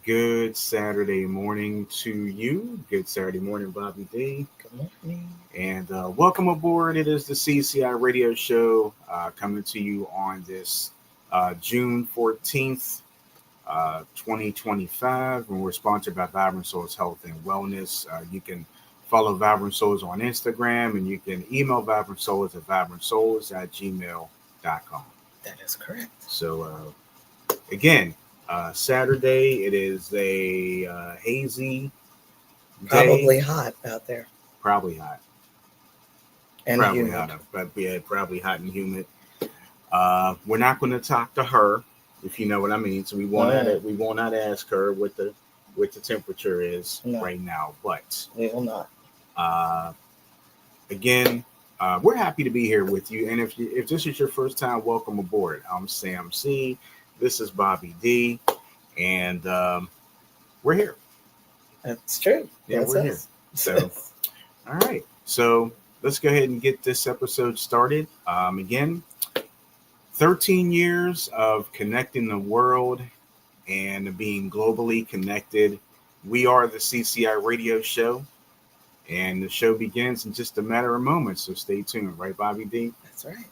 Good Saturday morning to you. Good Saturday morning, Bobby D. Good morning. And welcome aboard. It is the CCI radio show coming to you on this June 14th, 2025. And we're sponsored by Vibrant Souls Health and Wellness. You can follow Vibrant Souls on Instagram, and you can email Vibrant Souls at vibrantsouls@gmail.com. That is correct. So, again, Saturday, it is a hazy day. Probably hot out there. Probably hot. And probably humid. hot. But yeah, probably hot and humid. We're not going to talk to her, if you know what I mean. So we won't not ask her what the temperature is right now. But we will not. Again, we're happy to be here with you. And if this is your first time, welcome aboard. I'm Sam C. This is Bobby D. And we're here. That's true. Yeah, we're here. So, all right. So let's go ahead and get this episode started. Again, 13 years of connecting the world and being globally connected. We are the CCI radio show. And the show begins in just a matter of moments, so stay tuned. Right, Bobby D? That's right.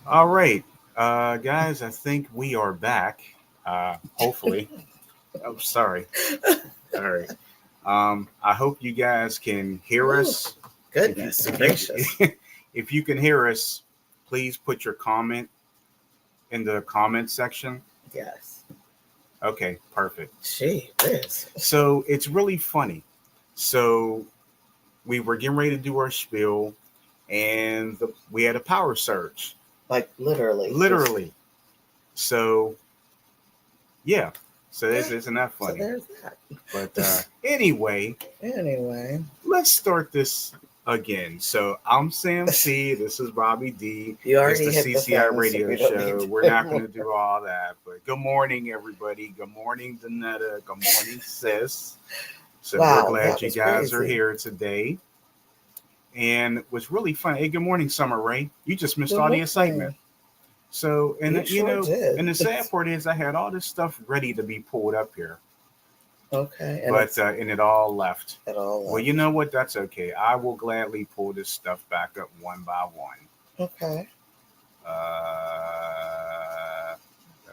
All right, guys, I think we are back. Hopefully. Oh, sorry. All right. I hope you guys can hear Ooh, us. goodness gracious. If you can hear us, please put your comment in the comment section. Yes. Okay, perfect. Gee, this. So it's really funny. So we were getting ready to do our spiel, and we had a power surge. Like literally. Literally. So yeah. So Yeah, isn't that So funny? there's that. But anyway, Anyway. let's start this again. So I'm Sam C. This is Bobby D. You It's already the hit the CCI thing, so radio we don't show. need to We're do not going more. to do all that. But good morning, everybody. Good morning, Danetta. Good morning, sis. So we're Wow, glad that you was guys are crazy. here today. And what's really fun, hey, good morning, Summer Ray. You just missed Good all the morning. excitement. So, and You sure did. and the sad part is I had all this stuff ready to be pulled up here, Okay, and but and it all left. at all. Well, you know what? That's okay. I will gladly pull this stuff back up one by one. Okay.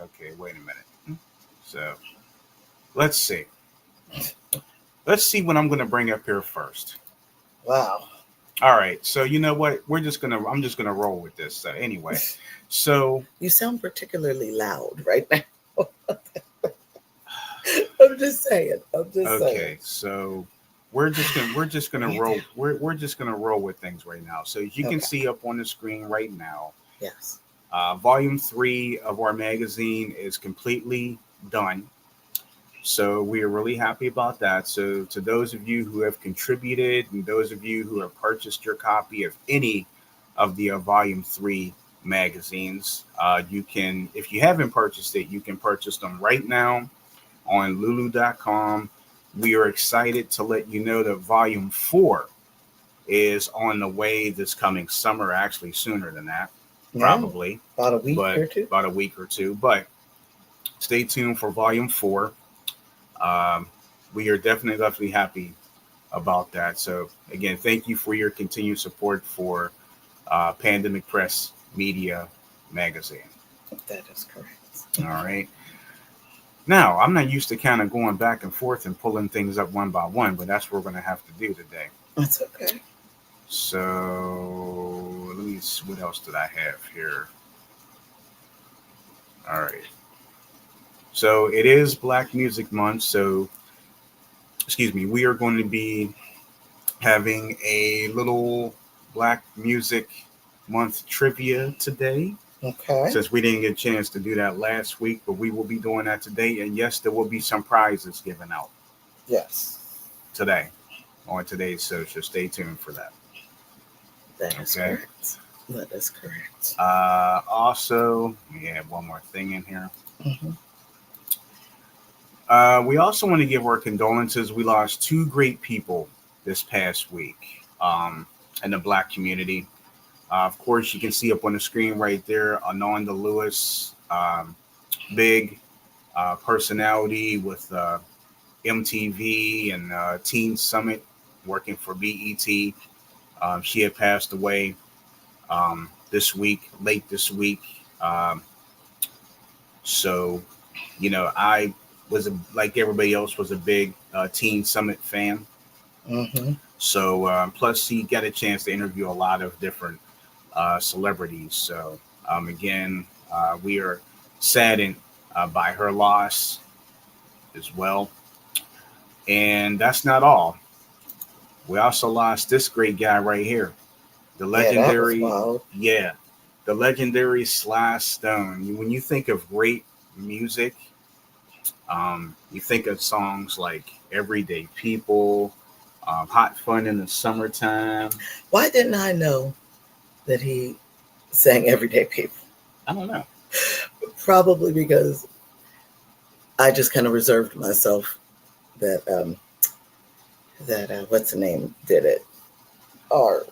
Okay, wait a minute. So, let's see. Let's see what I'm going to bring up here first. Wow. All right. So, you know what? I'm just going to roll with this. Anyway, so. You sound particularly loud right now. I'm just saying. Okay, so we're just gonna roll. We're just gonna roll with things right now. So as you can Okay. see up on the screen right now, Yes. volume 3 of our magazine is completely done. So we are really happy about that. So to those of you who have contributed and those of you who have purchased your copy of any of the volume 3 magazines, you can, if you haven't purchased it, you can purchase them right now on lulu.com. We are excited to let you know that volume 4 is on the way this coming summer, actually sooner than that, probably. About a week or two. About a week or two. But stay tuned for volume 4. We are definitely happy about that. So again, thank you for your continued support for Pandemic Press Media Magazine. That is correct. All right. Now, I'm not used to kind of going back and forth and pulling things up one by one, but that's what we're going to have to do today. That's okay. So, let me see, what else did I have here? All right. So, it is Black Music Month. So, excuse me, we are going to be having a little Black Music Month trivia today. Okay. Since we didn't get a chance to do that last week, but we will be doing that today. And yes, there will be some prizes given out. Yes. Today on today's show. So stay tuned for that. That is correct. That is correct. Also, we have one more thing in here. Mm-hmm. We also want to give our condolences. We lost 2 great people this past week in the Black community. Of course, you can see up on the screen right there, Ananda Lewis, big personality with MTV and Teen Summit, working for BET. She had passed away late this week. So, you know, I was like everybody else was a big Teen Summit fan. Mm-hmm. So plus he got a chance to interview a lot of different celebrities. So again, we are saddened by her loss as well. And that's not all. We also lost this great guy right here, the legendary, the legendary Sly Stone. When you think of great music, you think of songs like "Everyday People," "Hot Fun in the Summertime." Why didn't I know that he sang "Everyday People"? I don't know. Probably because I just kind of reserved myself that what's the name did it, or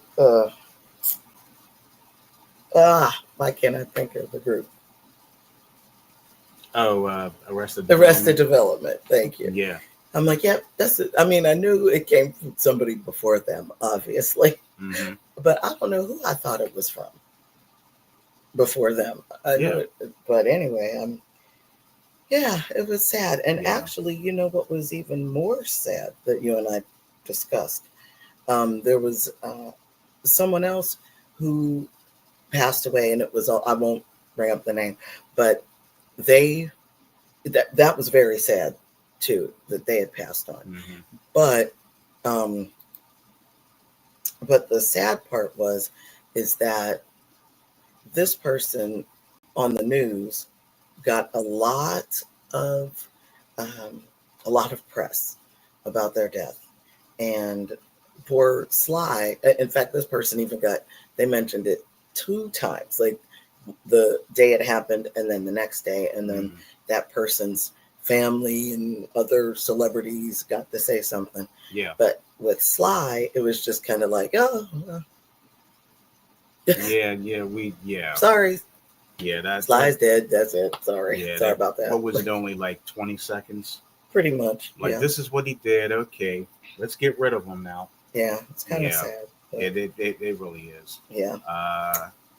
why can't I think of the group? Oh, Arrested Development. Thank you. Yeah. I'm like, yeah, that's it. I mean, I knew it came from somebody before them, obviously, Mm-hmm. but I don't know who I thought it was from. before them. I knew it, but anyway, yeah, it was sad. And actually, you know what was even more sad that you and I discussed? There was someone else who passed away, and it was I won't bring up the name, but that was very sad too, that they had passed on. Mm-hmm. But the sad part is that this person on the news got a lot of press about their death. And poor Sly, in fact, this person even they mentioned it 2 times, like the day it happened and then the next day, and then that person's family and other celebrities got to say something. Yeah. But with Sly, it was just kind of like, oh. Yeah. Sorry. Yeah, that's Sly's dead. That's it. Sorry. Yeah, Sorry about that. What was it? Only like 20 seconds? Pretty much. Like, this is what he did. Okay, let's get rid of him now. Yeah, it's kind of sad. But... It really is. Yeah.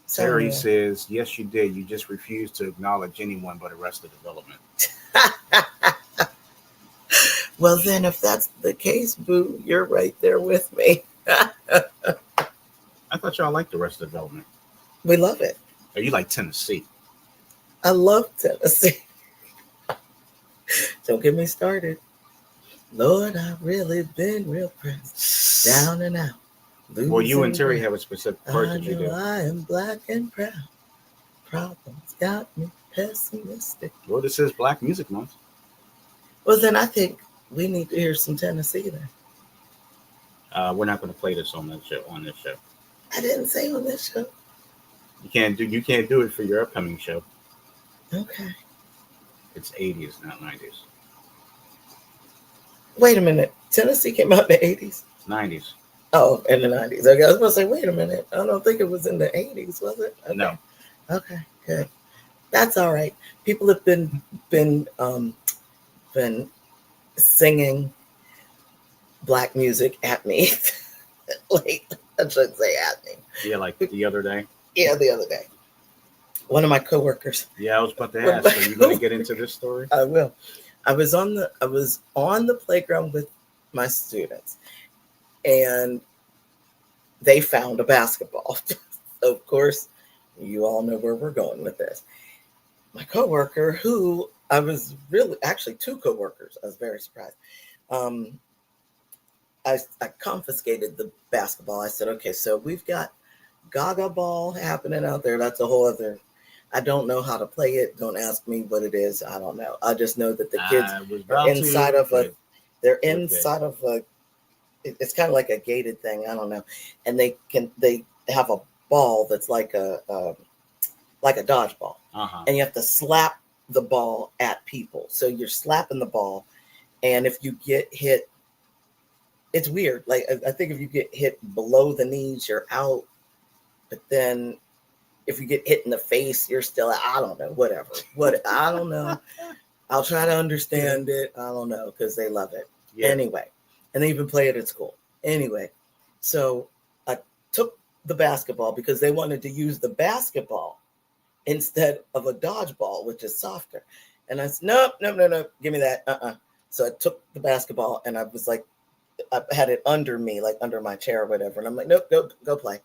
Terry says, yes, you did. You just refused to acknowledge anyone but Arrested Development. Well, then, if that's the case, Boo, you're right there with me. I thought y'all liked Arrested Development. We love it. Oh, you like Tennessee? I love Tennessee. Don't get me started. Lord, I've really been real pressed, down and out. Well, you and Terry have a specific part that you do. I am black and proud. Problems got me pessimistic. Well, this is Black Music Month. Well, then I think we need to hear some Tennessee then. We're not going to play this on this show. I didn't say on this show. You can't do it for your upcoming show. Okay. It's 80s, not 90s. Wait a minute. Tennessee came out in the 80s? 90s. Oh, in the 90s. Okay, I was going to say, wait a minute. I don't think it was in the 80s, was it? Okay. No. Okay, good. That's all right. People have been singing Black music at me. Like, I shouldn't say at me. Yeah, like the other day. Yeah, the other day. One of my coworkers. Yeah, I was about to ask. Are you going to get into this story? I will. I was on the playground with my students, and they found a basketball. So of course, you all know where we're going with this. My coworker, who I was actually 2 coworkers, I was very surprised. I confiscated the basketball. I said, okay, so we've got Gaga ball happening out there. That's a whole other. I don't know how to play it. Don't ask me what it is. I don't know. I just know that the kids are inside of a. They're inside of a. It's kind of like a gated thing. I don't know, and they have a ball that's like a dodgeball, and you have to slap the ball at people. So you're slapping the ball, and if you get hit, it's weird. Like, I think if you get hit below the knees, you're out. But then if you get hit in the face, you're still, I don't know, whatever. I don't know. I'll try to understand it. I don't know, because they love it. Yeah. Anyway, and they even play it at school. Anyway, so I took the basketball because they wanted to use the basketball instead of a dodgeball, which is softer. And I said, no, give me that. So I took the basketball, and I was like, I had it under me, like under my chair or whatever. And I'm like, nope, go play.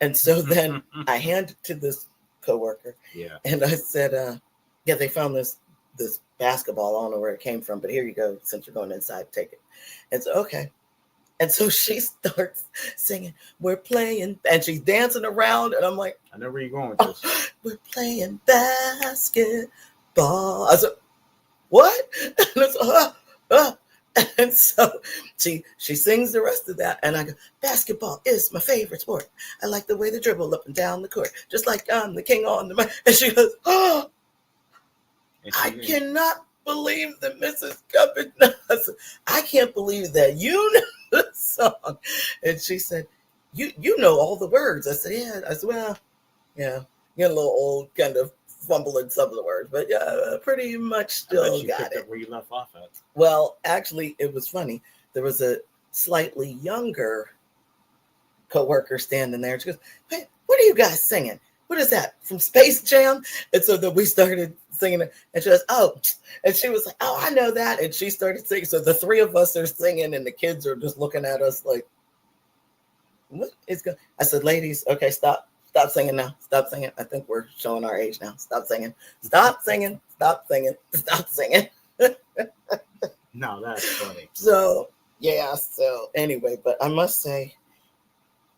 And so then I handed it to this coworker. Yeah. And I said, they found this basketball. I don't know where it came from, but here you go. Since you're going inside, take it. And so, okay. And so she starts singing, we're playing, and she's dancing around. And I'm like, I know where you're going with this. We're playing basketball. I said, what? And I said, And so she sings the rest of that, and I go, basketball is my favorite sport. I like the way they dribble up and down the court, just like I'm the king on the. And she goes, oh, I cannot believe that Mrs. Cuppett knows. I can't believe that you know the song. And she said, you know all the words. I said, yeah. I said, well, yeah, getting a little old, kind of fumbling some of the words, but yeah, pretty much still got it. Where you left off at? Well, actually, it was funny. There was a slightly younger coworker standing there. She goes, hey, what are you guys singing? what is that from Space Jam? And so then we started singing it, and she was, oh, and she was like, oh, I know that. And she started singing. So the three of us are singing, and the kids are just looking at us like, what is going? I said, ladies, okay, stop singing now. Stop singing. I think we're showing our age now. Stop singing. Stop singing. Stop singing. Stop singing. No, that's funny. So yeah. So anyway, but I must say,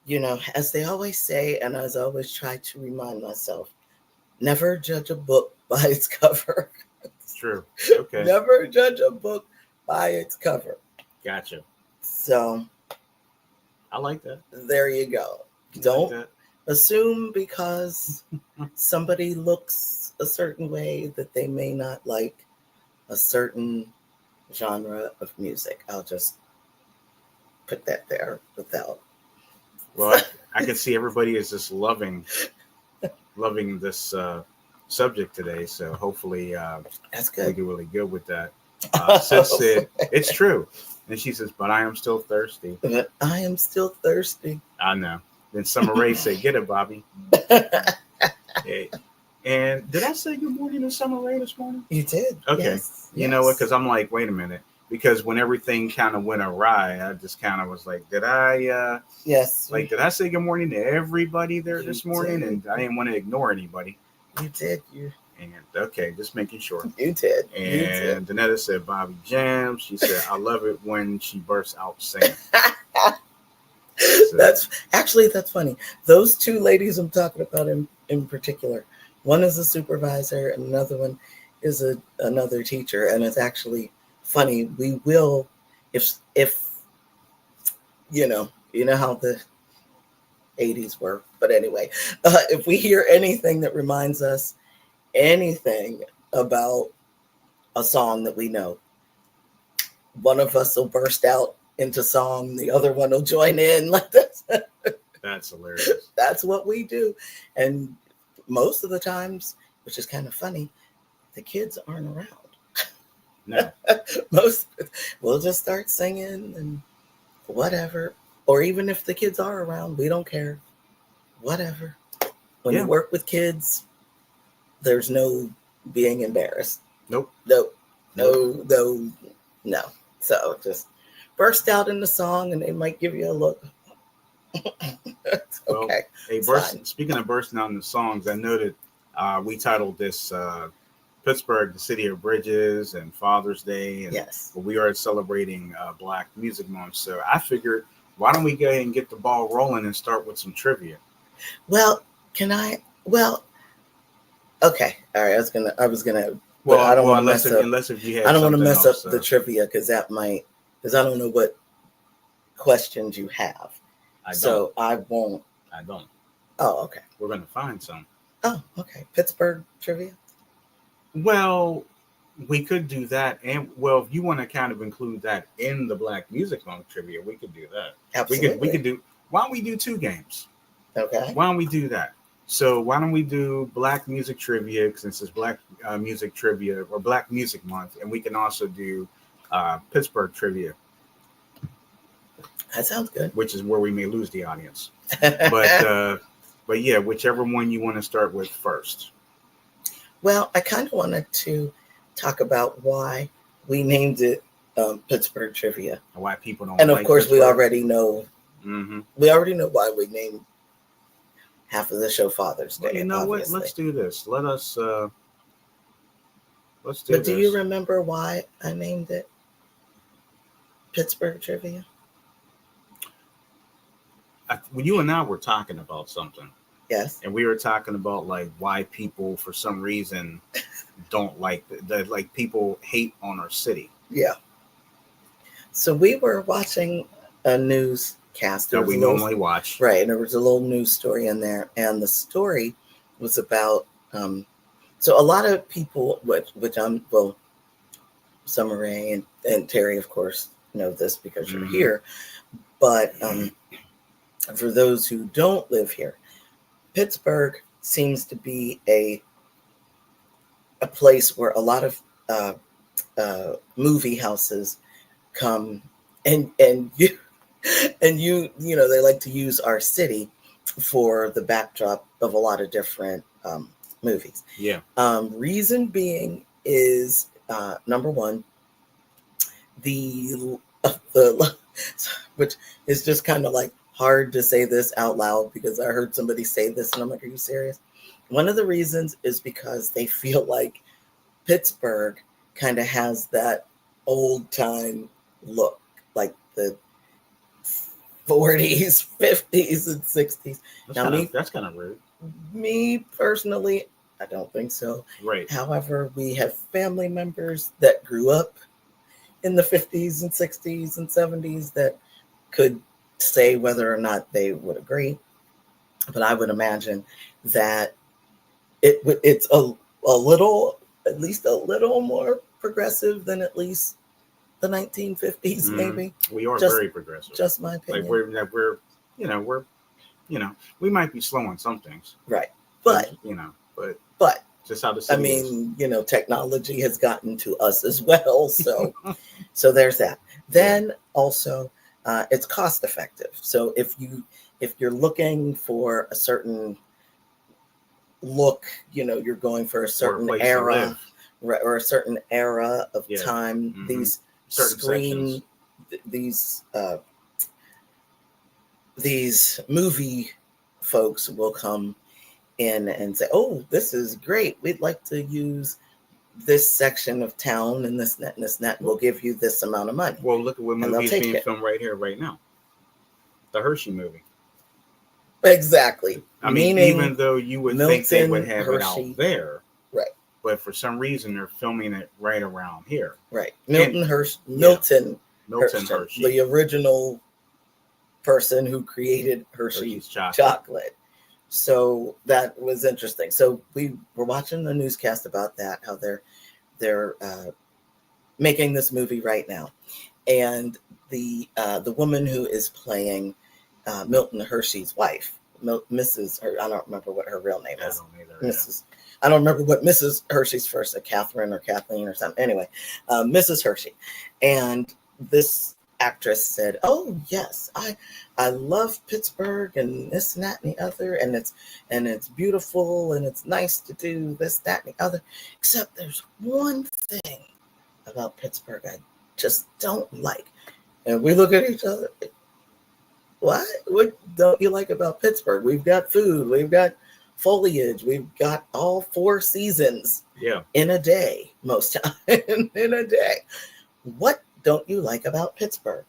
you know, as they always say, and as I always try to remind myself, never judge a book by its cover. True. Okay. Never judge a book by its cover. Gotcha. So I like that. there you go. Don't assume because somebody looks a certain way that they may not like a certain genre of music. I'll just put that there without. Well, I can see everybody is just loving this subject today. So hopefully That's good. we do really good with that. Sis said, it's true. And she says, but I am still thirsty. But I am still thirsty. I know. Then Summer Rae said, get it, Bobby. Hey. And did I say good morning to Summer Rae this morning? You did. Okay. Yes. You know what? Because I'm like, wait a minute. Because when everything kind of went awry, I just kind of was like, did I did I say good morning to everybody there this morning? Did. And I didn't want to ignore anybody. You did. And okay, just making sure. You did. And Danetta said Bobby Jams. She said, I love it when she bursts out singing. So, that's funny. Those two ladies I'm talking about in particular, one is a supervisor and another one is another teacher. And it's actually funny. We will, if you know how the 80s were, but anyway, if we hear anything that reminds us anything about a song that we know, one of us will burst out into song, the other one will join in like this. That's hilarious. That's what we do. And most of the times, which is kind of funny, the kids aren't around. No. We'll just start singing and whatever. Or even if the kids are around, we don't care. Whatever. When you work with kids, there's no being embarrassed. Nope. No. So just burst out in the song and they might give you a look. Okay. Well, speaking of bursting out in the songs, I know that we titled this Pittsburgh, the City of Bridges and Father's Day. And yes. We are celebrating Black Music Month. So I figured, why don't we go ahead and get the ball rolling and start with some trivia? Well, okay. All right. I was gonna. Well, I don't want to unless if you have. I don't want to mess up the trivia because I don't know what questions you have. I won't. I don't. Oh, okay. We're gonna find some. Oh, okay. Pittsburgh trivia. Well, we could do that, and if you want to kind of include that in the Black Music Month trivia, we could do that. Absolutely. We could do. Why don't we do 2 games? Okay. Why don't we do that? So why don't we do Black Music Trivia, since it's Black Music Trivia or Black Music Month, and we can also do Pittsburgh Trivia. That sounds good. Which is where we may lose the audience. But yeah, whichever one you want to start with first. Well, I kind of wanted to talk about why we named it Pittsburgh Trivia. And why people don't. And of course, Pittsburgh. We already know. Mm-hmm. We already know why we named half of the show Father's Day. Well, you know obviously. What? Let's do this. Let's do this. But do you remember why I named it Pittsburgh Trivia? When you and I were talking about something. Yes. And we were talking about like why people for some reason don't like that, like people hate on our city. Yeah. So we were watching a newscast that we normally watch. Right. And there was a little news story in there. And the story was about so a lot of people Summer Rae and Terry, of course, know this because you're here. But for those who don't live here, Pittsburgh seems to be a place where a lot of movie houses come and you know they like to use our city for the backdrop of a lot of different movies. Yeah. Reason being is number one, the which is just kind of like hard to say this out loud because I heard somebody say this and I'm like, are you serious? One of the reasons is because they feel like Pittsburgh kind of has that old time look, like the 40s, 50s, and 60s. That's kind of rude. Me personally, I don't think so. Right. However, we have family members that grew up in the 50s and 60s and 70s that could say whether or not they would agree. But I would imagine that it's a little, at least a little more progressive than at least the 1950s, maybe. We are very progressive. Just my opinion. Like we're we might be slow on some things. Right. But but just how the city is. Technology has gotten to us as well. So so there's that. Then also it's cost effective. So if you're looking for a certain look, you're going for a certain era or a certain era of time. Mm-hmm. These certain these movie folks will come in and say, oh, this is great. We'd like to use this section of town and this net and this net. We'll give you this amount of money. Well, look at what movie is being filmed right here, right now. The Hershey movie. Exactly. I mean, even though you would think they would have Hershey, it out there. Right. But for some reason, they're filming it right around here. Right. Milton Hershey, the original person who created Hershey's chocolate. So that was interesting. So we were watching the newscast about that, how they're making this movie right now. And the woman who is playing Milton Hershey's wife, Mrs. I don't remember what her real name is. Mrs. I don't remember what Mrs. Hershey's first, Catherine or Kathleen or something. Anyway, Mrs. Hershey. And this actress said, oh, yes, I love Pittsburgh and this and that and the other. And it's beautiful and it's nice to do this, that, and the other. Except there's one thing about Pittsburgh I just don't like. And we look at each other. What don't you like about Pittsburgh? We've got food. We've got foliage. We've got all 4 seasons in a day, most time in a day. What don't you like about Pittsburgh?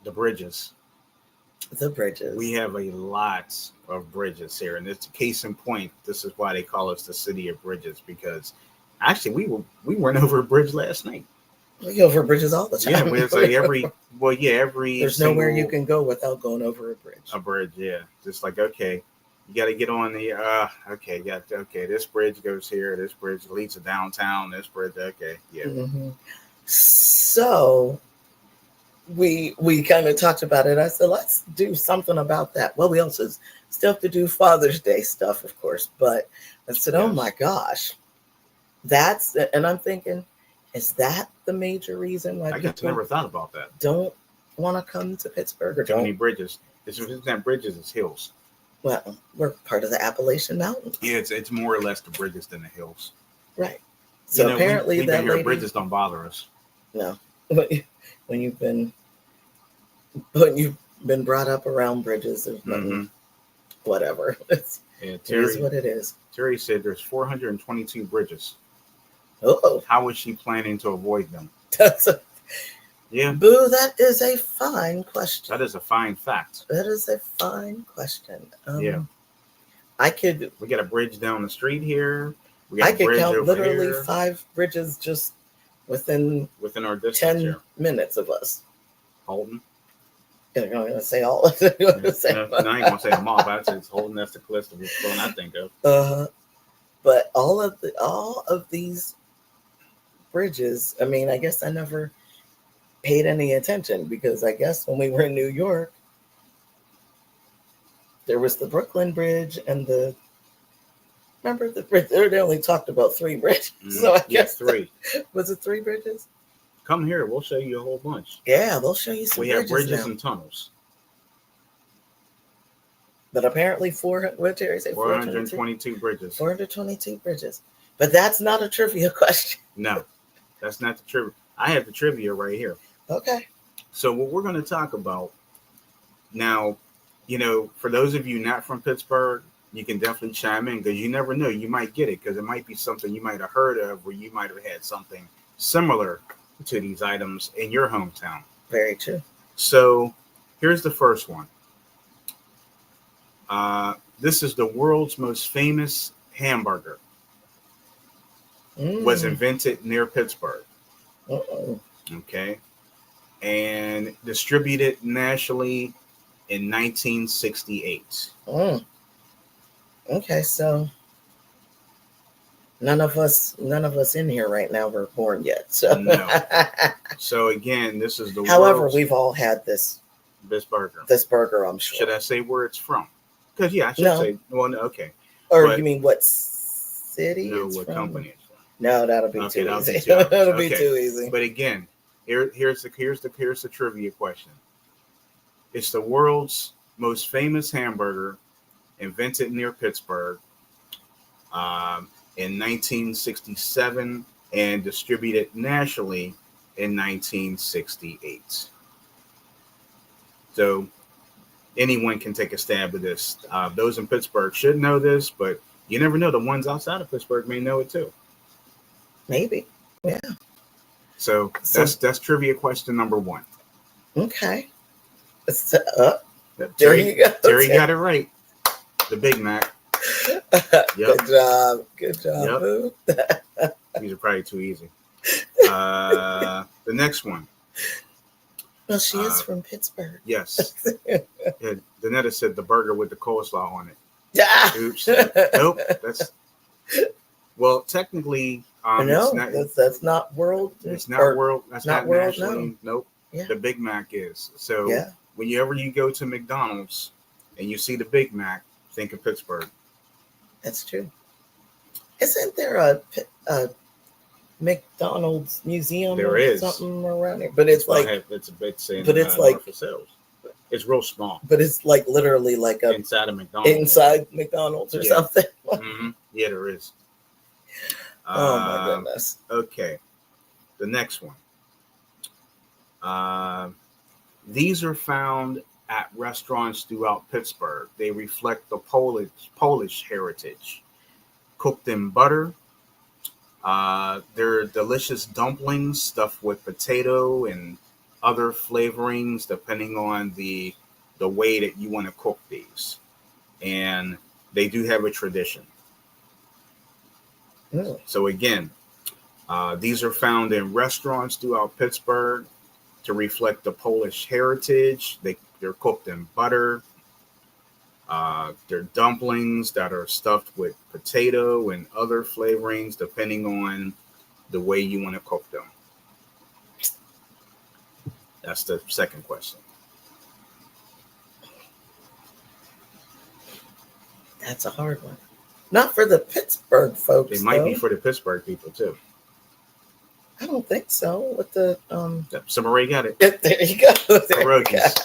The bridges. The bridges. We have a lot of bridges here. And it's a case in point. This is why they call us the city of bridges, because actually we went over a bridge last night. We go over bridges all the time. Yeah, it's like every. There's nowhere you can go without going over a bridge. A bridge, yeah. Just like, okay, you got to get on the. This bridge goes here. This bridge leads to downtown. This bridge, okay, yeah. Mm-hmm. So we kind of talked about it. I said, let's do something about that. Well, we also still have to do Father's Day stuff, of course. But I said, oh my gosh, and I'm thinking, is that the major reason why I guess I never thought about that? Don't want to come to Pittsburgh or too many bridges. It's not bridges, it's hills. Well, we're part of the Appalachian Mountains. Yeah, it's more or less the bridges than the hills. Right. So apparently that lady, bridges don't bother us. No. When you've been brought up around bridges, whatever. It is what it is. Terry said there's 422 bridges. Oh, how is she planning to avoid them? Yeah. Boo, that is a fine question. That is a fine fact. That is a fine question. Yeah. We got a bridge down the street here. I could count literally 5 bridges just within our distance 10 here. minutes of us. Holden. You're going to say all of it. No, I ain't going to say them all, but it's Holden. That's the list of which one I think of. But all of these bridges, I mean, I guess I never paid any attention because I guess when we were in New York, there was the Brooklyn Bridge and remember the bridge? They only talked about 3 bridges. So I guess 3. Was it 3 bridges? Come here. We'll show you a whole bunch. Yeah, they'll show you some bridges. We have bridges now. and tunnels. But apparently 400, what Terry say? 422 bridges. 422 bridges. But that's not a trivia question. No, that's not the trivia. I have the trivia right here. Okay. So what we're going to talk about now, for those of you not from Pittsburgh, you can definitely chime in because you never know. You might get it because it might be something you might have heard of or you might have had something similar to these items in your hometown. Very true. So here's the first one. This is the world's most famous hamburger. Was invented near Pittsburgh. Uh-oh. Okay. And distributed nationally in 1968. Okay, so none of us in here right now were born yet. So no. So again, this is the however, we've all had this burger. This burger, I'm sure. Should I say where it's from? Because I should say okay. Or you mean what city? No, it's what from? company it's from. No, that'll be too easy. Be that'll be too easy. But again, here's the trivia question. It's the world's most famous hamburger, invented near Pittsburgh, in 1967 and distributed nationally in 1968. So anyone can take a stab at this. Those in Pittsburgh should know this, but you never know. The ones outside of Pittsburgh may know it too. Maybe. Yeah. So that's trivia question number 1. Okay. Terry got it right. The Big Mac. Yep. Good job. Yep. These are probably too easy. The next one. Well, she is from Pittsburgh. Yes. Yeah, Danetta said the burger with the coleslaw on it. Yeah. Oops. Nope. Well, technically, no, that's not world. It's not world. That's not world. Nationally. No. Nope. Yeah. The Big Mac is. So whenever you go to McDonald's and you see the Big Mac, think of Pittsburgh. That's true. Isn't there a McDonald's museum? There is something around here, but it's it's real small. But it's like literally like inside of McDonald's. Inside McDonald's or something. Mm-hmm. Yeah, there is. Oh my goodness. Okay, the next one. These are found at restaurants throughout Pittsburgh. They reflect the Polish heritage. Cooked in butter. They're delicious dumplings stuffed with potato and other flavorings depending on the way that you want to cook these. And they do have a tradition. Really? So again, these are found in restaurants throughout Pittsburgh to reflect the Polish heritage. They're cooked in butter. They're dumplings that are stuffed with potato and other flavorings depending on the way you want to cook them. That's the second question. That's a hard one. Not for the Pittsburgh folks. It might be for the Pittsburgh people too. I don't think so. With the Somebody got it. There you go. Pierogies.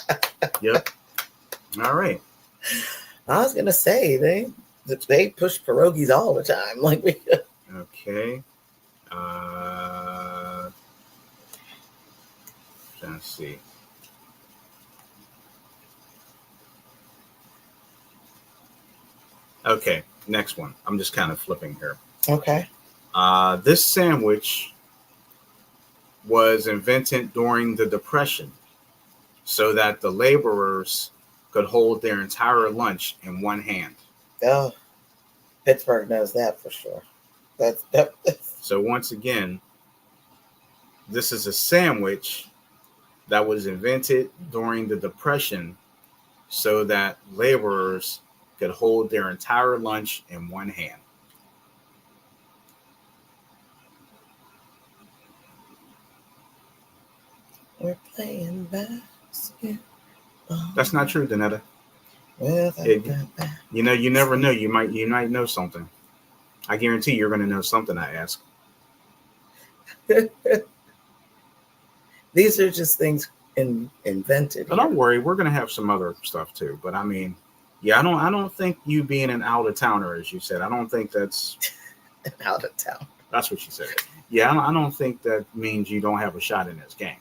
Yep. All right. I was gonna say they push pierogies all the time. Like we. Okay. Let's see. Okay, next one. I'm just kind of flipping here. Okay. This sandwich was invented during the Depression so that the laborers could hold their entire lunch in one hand. Oh, Pittsburgh knows that for sure. That's So once again, this is a sandwich that was invented during the Depression so that laborers could hold their entire lunch in one hand. We're playing basketball. That's not true, Danetta. Well, you never know. You might know something. I guarantee you're going to know something I ask. These are just things invented. But don't worry, we're going to have some other stuff too. But I mean, Yeah, I don't think you being an out of towner, as you said. I don't think that's Out of town. that's what she said. Yeah, I don't think that means you don't have a shot in this game.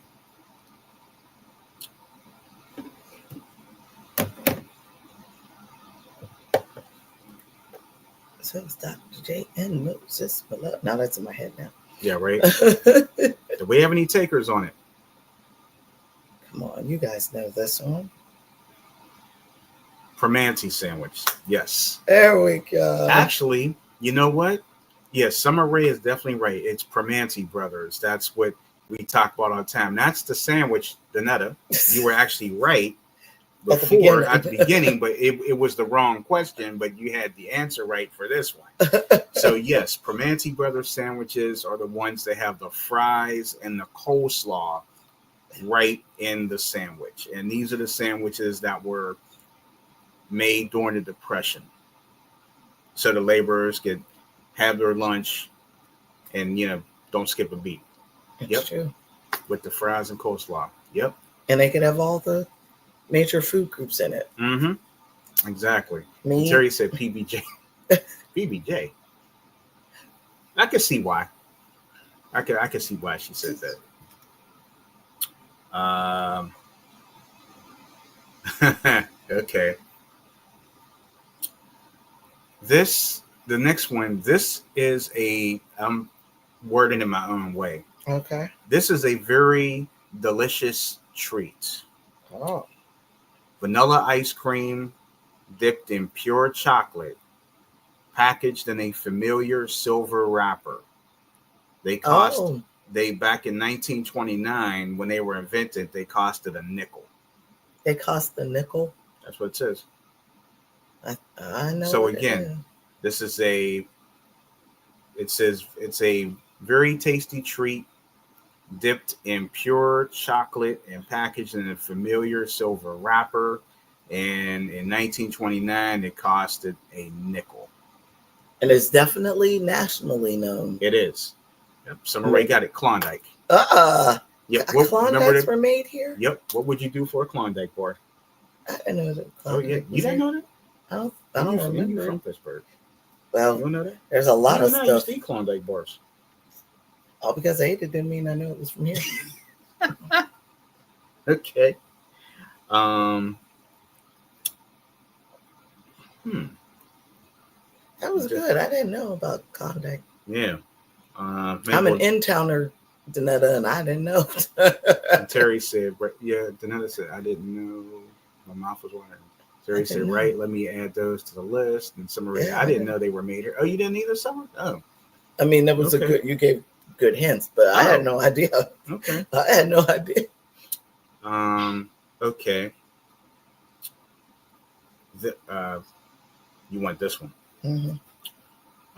So it's Dr. J and Moses. Now that's in my head now. Yeah, right. Do we have any takers on it? Come on, you guys know this one. Primanti sandwich. Yes. There we go. Actually, you know what? Yes, Summer Rae is definitely right. It's Primanti Brothers. That's what we talk about all the time. That's the sandwich, Donetta. You were actually right before at the beginning, but it was the wrong question, but you had the answer right for this one. So yes, Primanti Brothers sandwiches are the ones that have the fries and the coleslaw right in the sandwich. And these are the sandwiches that were made during the Depression. So the laborers could have their lunch and, don't skip a beat. That's true. With the fries and coleslaw. Yep. And they could have all the major food groups in it. Mm-hmm. Exactly. Terry said PBJ. PBJ. I can see why. I can see why she said that. Okay. The next one, this is I'm wording in my own way. Okay. This is a very delicious treat. Oh. Vanilla ice cream dipped in pure chocolate, packaged in a familiar silver wrapper. They back in 1929 when they were invented, they costed a nickel. They cost a nickel? That's what it says. I know. So again, this is it says it's a very tasty treat dipped in pure chocolate and packaged in a familiar silver wrapper. And in 1929, it costed a nickel. And it's definitely nationally known. It is. Yep. Summer Rae got it. Klondike. Yep. Klondikes were made here? Yep. What would you do for a Klondike bar? I didn't know that. Oh, yeah. You didn't know that? I don't remember. You're from Pittsburgh. Well, you don't know that? There's a lot of stuff. I used to eat Klondike bars. All because I ate it didn't mean I knew it was from here. Okay. That was good. I didn't know about Klondike. Yeah. I'm an in-towner, Donetta, and I didn't know. And Terry said, yeah, Donetta said, I didn't know. My mouth was watering. Terry said, right, let me add those to the list. And Summer Rae, I didn't know they were made here. Oh, you didn't either, Summer? Oh. I mean, that was you gave good hints, but I had no idea. Okay. I had no idea. Okay. You want this one? Mm-hmm.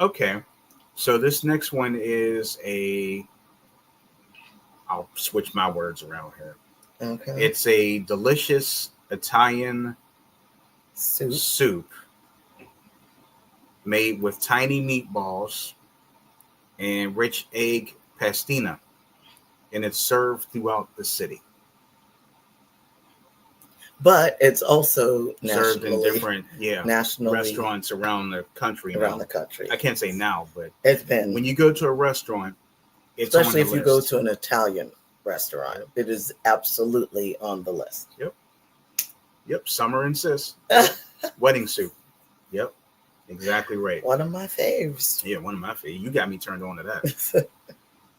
Okay. So this next one is I'll switch my words around here. Okay. It's a delicious Italian soup made with tiny meatballs and rich egg pastina, and it's served throughout the city. But it's also served in different restaurants around the country. I can't say now, but it's been when you go to a restaurant, it's especially if you go to an Italian restaurant, it is absolutely on the list. Yep. Summer and Sis wedding soup. Yep, exactly right. One of my faves. Yeah, one of my faves. You got me turned on to that.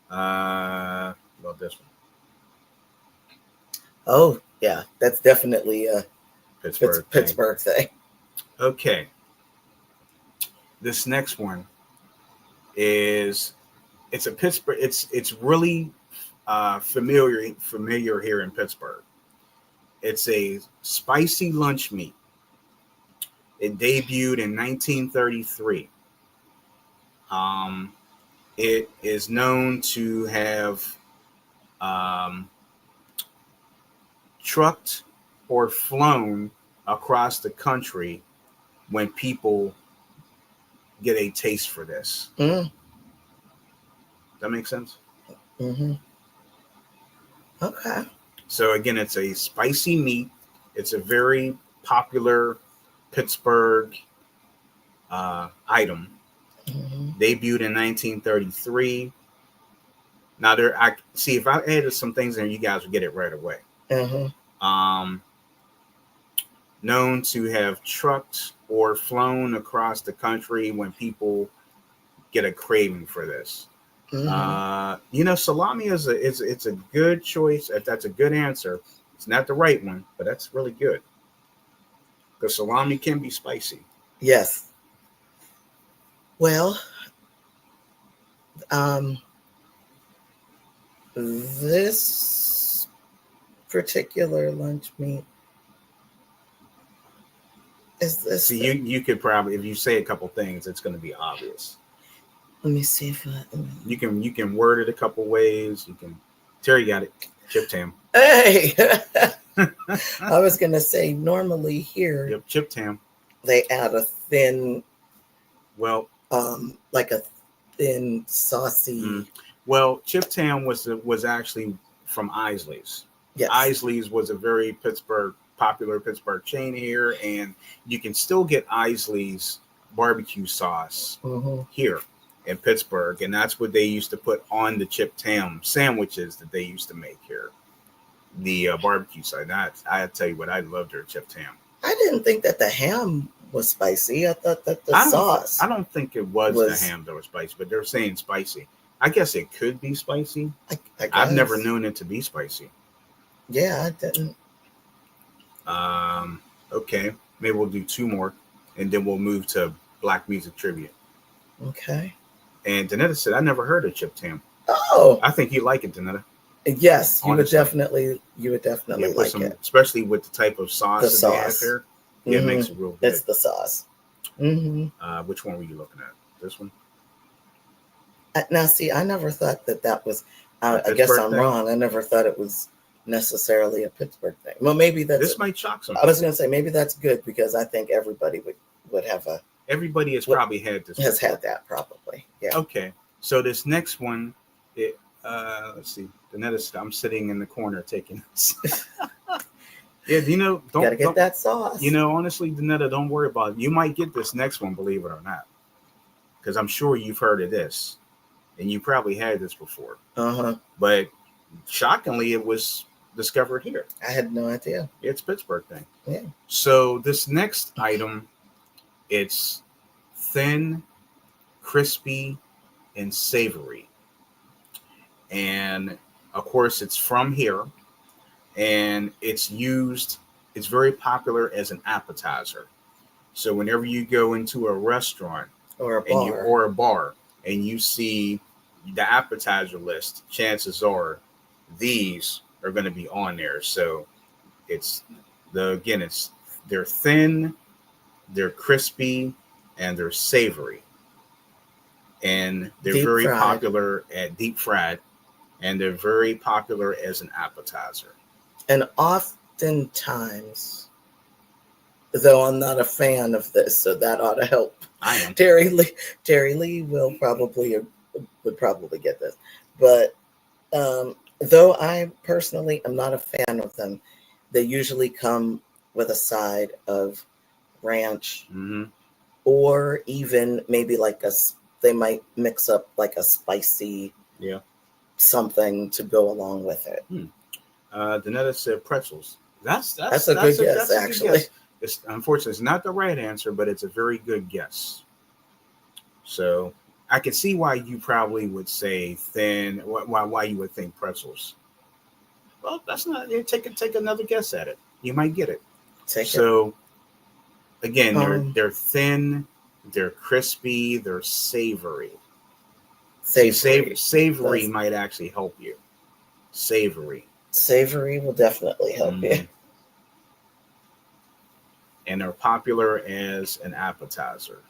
About this one. Oh yeah, that's definitely a Pittsburgh thing. Okay. This next one it's a Pittsburgh. It's really familiar here in Pittsburgh. It's a spicy lunch meat. It debuted in 1933. It is known to have trucked or flown across the country when people get a taste for this. Mm. That makes sense? Mm-hmm. Okay. So again, it's a spicy meat. It's a very popular Pittsburgh item. Mm-hmm. Debuted in 1933. Now I see if I added some things in, you guys would get it right away. Mm-hmm. Known to have trucked or flown across the country when people get a craving for this. Mm-hmm. Salami it's a good choice. If that's a good answer, it's not the right one, but that's really good because salami can be spicy. Yes. Well, this particular lunch meat is this. See, you could probably, if you say a couple things, it's going to be obvious. Let me see if you can word it a couple ways. You can. Terry got it. Chipped ham. Hey, I was gonna say normally here. Yep, chipped ham. They add a thin. Well, like a thin saucy. Well, chipped ham was actually from Isley's. Yes. Isley's was a very popular Pittsburgh chain here, and you can still get Isley's barbecue sauce here in Pittsburgh, and that's what they used to put on the chipped ham sandwiches that they used to make here. The barbecue side. I tell you what, I loved their chipped ham. I didn't think that the ham was spicy. I thought that the sauce. I don't think it was the ham that was spicy, but they're saying spicy. I guess it could be spicy. I've never known it to be spicy. Yeah, I didn't. Okay, maybe we'll do two more, and then we'll move to Black Music Trivia. Okay. And Danetta said, I never heard of chipped ham. Oh. I think you like it, Danetta. Yes, you would definitely like it. Especially with the type of sauce that they have here. Yeah, it makes it real good. It's the sauce. Mm-hmm. Which one were you looking at? This one? Now, see, I never thought that was, I guess I'm wrong. I never thought it was necessarily a Pittsburgh thing. Well, maybe this might shock some. I was going to say, maybe that's good because I think everybody would have a. Everybody has probably had this. Has had that probably. Yeah. Okay. So this next one, let's see. I'm sitting in the corner taking this. Yeah, gotta get that sauce. Honestly, Danetta, don't worry about it. You might get this next one, believe it or not, because I'm sure you've heard of this, and you probably had this before. But shockingly, it was discovered here. I had no idea. It's a Pittsburgh thing. Yeah. So this next item, it's thin, crispy, and savory, and of course, it's from here. And it's very popular as an appetizer. So whenever you go into a restaurant or a bar and you see the appetizer list, chances are these are going to be on there. So they're thin, they're crispy, and they're savory. And they're very popular at deep fried, and they're very popular as an appetizer. And oftentimes, though I'm not a fan of this, so that ought to help. I am. Terry Lee would probably get this. But though I personally am not a fan of them, they usually come with a side of ranch or even maybe they might mix up like a spicy something to go along with it. Danetta said pretzels. That's a good guess, actually. It's unfortunately it's not the right answer, but it's a very good guess. So I can see why you probably would say thin. Why you would think pretzels. Well, that's not. Take another guess at it. You might get it. Again, they're thin, they're crispy, they're savory. Savory might actually help you. Savory will definitely help you. And they're popular as an appetizer.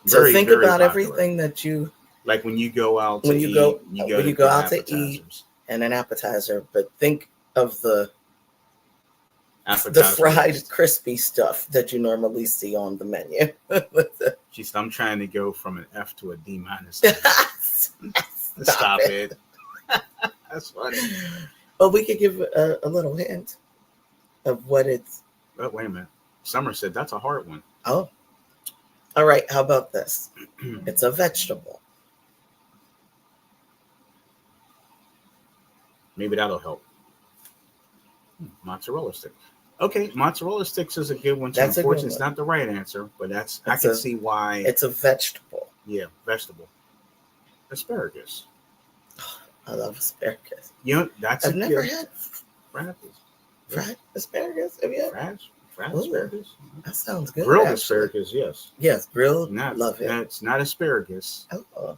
So think about everything that you like when you go out to eat. When you go out to eat and an appetizer, but think of the fried crispy stuff that you normally see on the menu. Jeez, I'm trying to go from an F to a D minus. Stop it. That's funny. Well, we could give a little hint of what it's. Oh, wait a minute. Summer said that's a hard one. Oh, all right. How about this? It's a vegetable. Maybe that'll help. Mozzarella sticks. Okay, mozzarella sticks is a good one too. That's a good Unfortunately, one. it's not the right answer, but I It's can a see why. it's a vegetable. Yeah, vegetable. Asparagus. I love asparagus. You know, that's a I've never good had fried fried asparagus. Have you? fried Ooh, asparagus. that sounds good. Grilled Actually. asparagus, yes. Yes, grilled. Not Love it. that's not asparagus. Oh,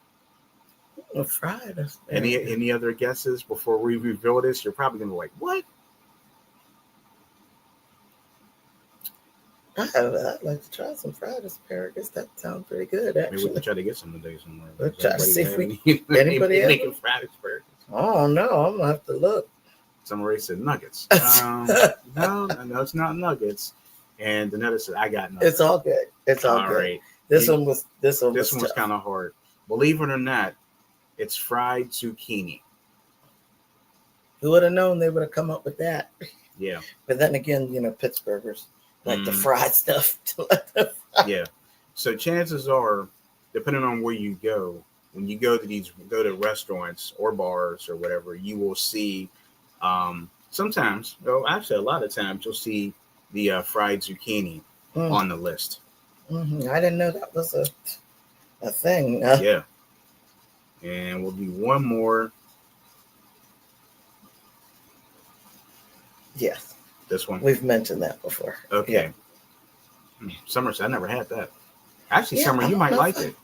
fried asparagus. Any other guesses before we reveal this? You're probably gonna be like, what? I'd like to try some fried asparagus. That sounds pretty good, Maybe we actually. can try to get some today somewhere. We'll Does try to anybody see if have we- anybody have making them? fried asparagus? Oh no, I'm gonna have to look. Somebody said nuggets. No, it's not nuggets. And another said, I got nuggets. It's all good. It's all good. Right. This one was This one was tough. kind of hard. Believe it or not, it's fried zucchini. Who would have known they would have come up with that? Yeah. But then again, Pittsburghers like the fried stuff. Yeah. So chances are, depending on where you go, when you go to restaurants or bars or whatever, you will see sometimes, well, actually a lot of times you'll see the fried zucchini on the list. Mm-hmm. I didn't know that was a thing. Yeah. And we'll do one more. Yes. This one. We've mentioned that before. Okay. Yeah. Summer, I never had that. Actually, Yeah, Summer, you might like it.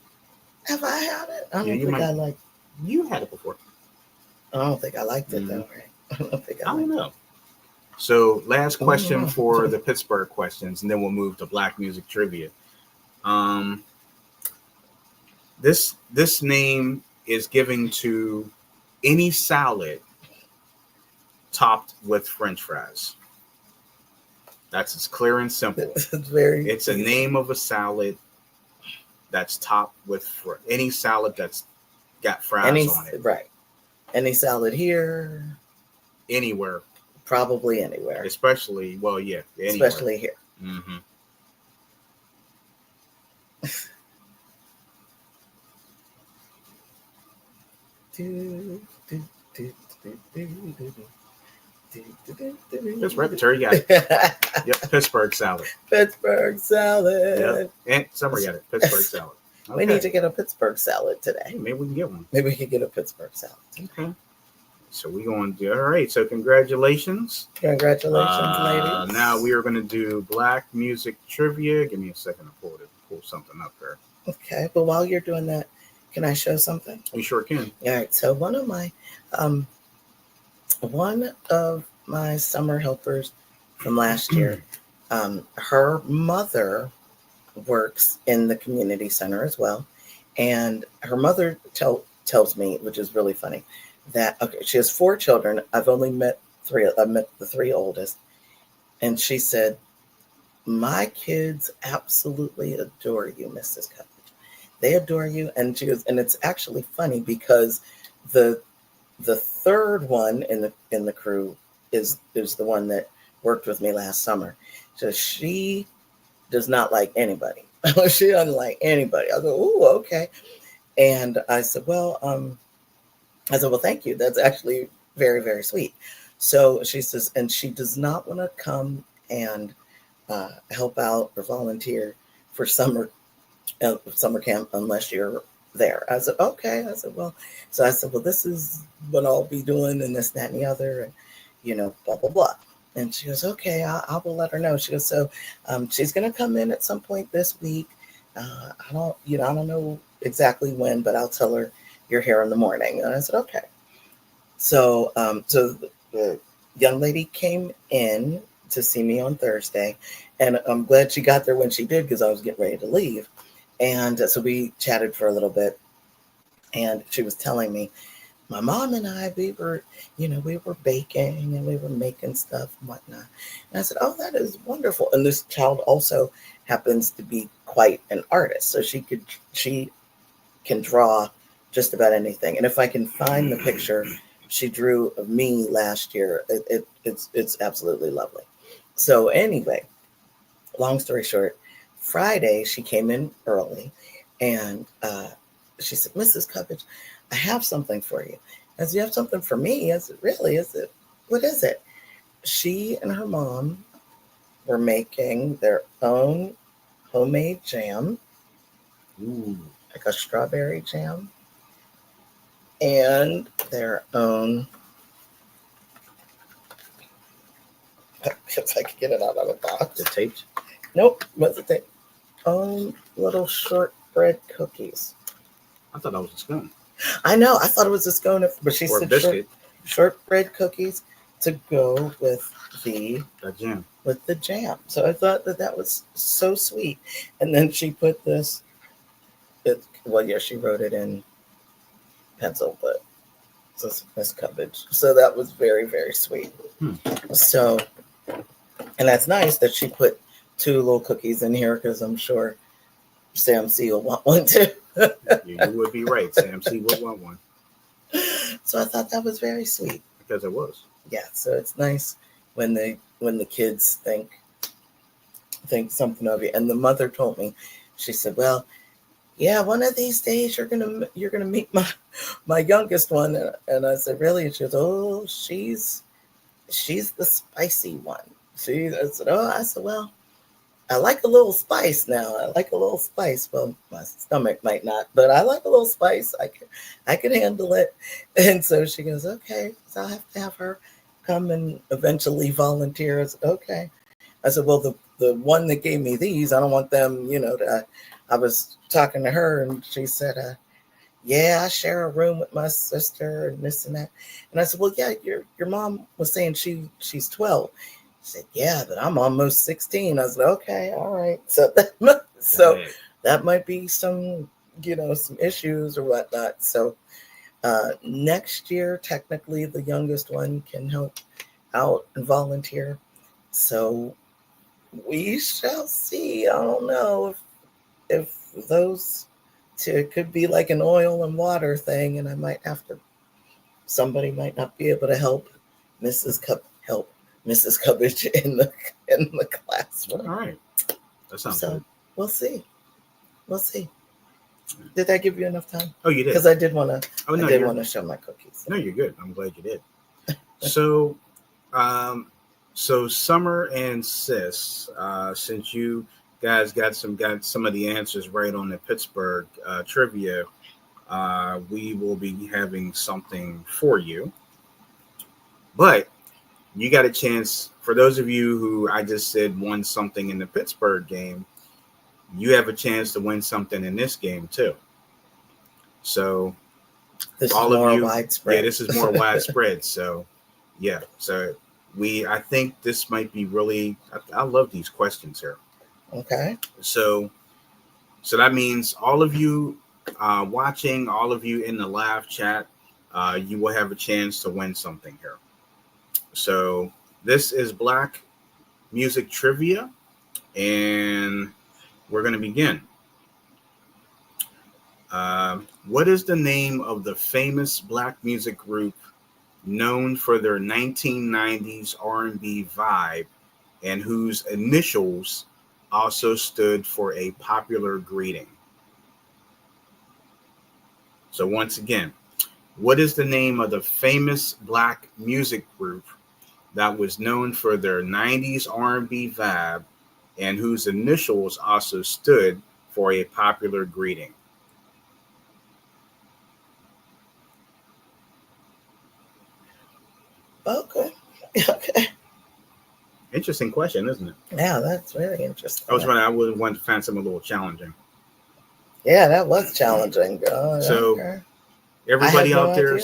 Have I had it? I don't Yeah, think I like. You had it before. I don't think I liked it though. Right? I don't think I don't know. So, last question for the Pittsburgh questions, and then we'll move to Black music trivia. This name is given to any salad topped with French fries. That's as clear and simple. It's a name of a salad that's topped with any salad that's got fries on it. Right. Any salad here. Anywhere. Probably anywhere. Especially, well, yeah. Anywhere. Especially here. Mm-hmm. Pittsburgh, you got it. Yep, Pittsburgh salad. Pittsburgh salad. Yep. And Summer got it. Pittsburgh salad. Okay. We need to get a Pittsburgh salad today. Hey, maybe we can get one. Maybe we could get a Pittsburgh salad. Okay. So we're going to do, all right. So congratulations. Congratulations, ladies. Now we are going to do Black music trivia. Give me a second to pull something up there. Okay. But while you're doing that, can I show something? You sure can. All right. So one of my summer helpers from last year, her mother works in the community center as well. And her mother tells me, which is really funny, that she has 4 children. I've only met 3. I've met the 3 oldest. And she said, my kids absolutely adore you, Mrs. Cuthbert. They adore you. And she goes, and it's actually funny because the 3rd one in the crew is the one that worked with me last summer. So she does not like anybody. She doesn't like anybody. I go, oh, okay. And I said, well, thank you. That's actually very, very sweet. So she says, and she does not want to come and help out or volunteer for summer camp unless you're there. I said, okay. I said, well, this is what I'll be doing and this, that, and the other, and blah, blah, blah. And she goes, okay, I will let her know. She goes, so she's going to come in at some point this week. I don't know exactly when, but I'll tell her you're here in the morning. And I said, okay. So, the young lady came in to see me on Thursday, and I'm glad she got there when she did because I was getting ready to leave. And so we chatted for a little bit, and she was telling me, my mom and I, we were baking and we were making stuff and whatnot. And I said, oh, that is wonderful. And this child also happens to be quite an artist. So she can draw just about anything. And if I can find the picture she drew of me last year, it's absolutely lovely. So anyway, long story short, Friday, she came in early, and she said, "Mrs. Cuppage, I have something for you." I said, "You have something for me?" I said, "Really? Is it? What is it?" She and her mom were making their own homemade jam, like a strawberry jam, and their own. If I could get it out of the box. The tape? Nope, what's the tape? Own little shortbread cookies. I thought that was a scone. I know. I thought it was a scone, but she Or a said biscuit. shortbread cookies to go with the jam. With the jam. So I thought that was so sweet. And then she put this. She wrote it in pencil, but it's Miss Cuppage. So that was very, very sweet. So, and that's nice that she put 2 little cookies in here, because I'm sure Sam C will want one too. You would be right. Sam C would want one. So I thought that was very sweet. Because it was. Yeah. So it's nice when the kids think something of you. And the mother told me, she said, "Well, yeah, one of these days you're gonna meet my youngest one." And I said, "Really?" And she goes, "Oh, she's the spicy one." I said, "Well, I like a little spice now. I like a little spice. Well, my stomach might not, but I like a little spice. I can handle it." And so she goes, "Okay, so I'll have to have her come and eventually volunteer." I said, "Okay." I said, "Well, the one that gave me these, I don't want them, I was talking to her, and she said, "Yeah, I share a room with my sister and this and that." And I said, "Well, yeah, your mom was saying she's 12. She said, "Yeah, but I'm almost 16. I said, "Okay, all right." So that might be some, some issues or whatnot. So next year, technically, the youngest one can help out and volunteer. So we shall see. I don't know if those two, it could be like an oil and water thing, and somebody might not be able to help Mrs. Cuppage in the classroom. All right, that sounds good. We'll see. Did that give you enough time? Oh, you did. Because I did want to. I did want to show my cookies. No, you're good. I'm glad you did. So, Summer and Sis, since you guys got some of the answers right on the Pittsburgh trivia, we will be having something for you. But you got a chance, for those of you who I just said won something in the Pittsburgh game, you have a chance to win something in this game too. So this all is more of you, widespread. Yeah, this is more widespread. So yeah, I think this might be really. I love these questions here. Okay. So that means all of you watching, all of you in the live chat, you will have a chance to win something here. So this is Black Music Trivia, and we're going to begin. What is the name of the famous Black music group known for their 1990s R&B vibe, and whose initials also stood for a popular greeting? So once again, what is the name of the famous Black music group that was known for their 90s R&B vibe, and whose initials also stood for a popular greeting? Okay. Interesting question, isn't it? Yeah, that's very interesting. I would want to find something a little challenging. Yeah, that was challenging. So everybody out there,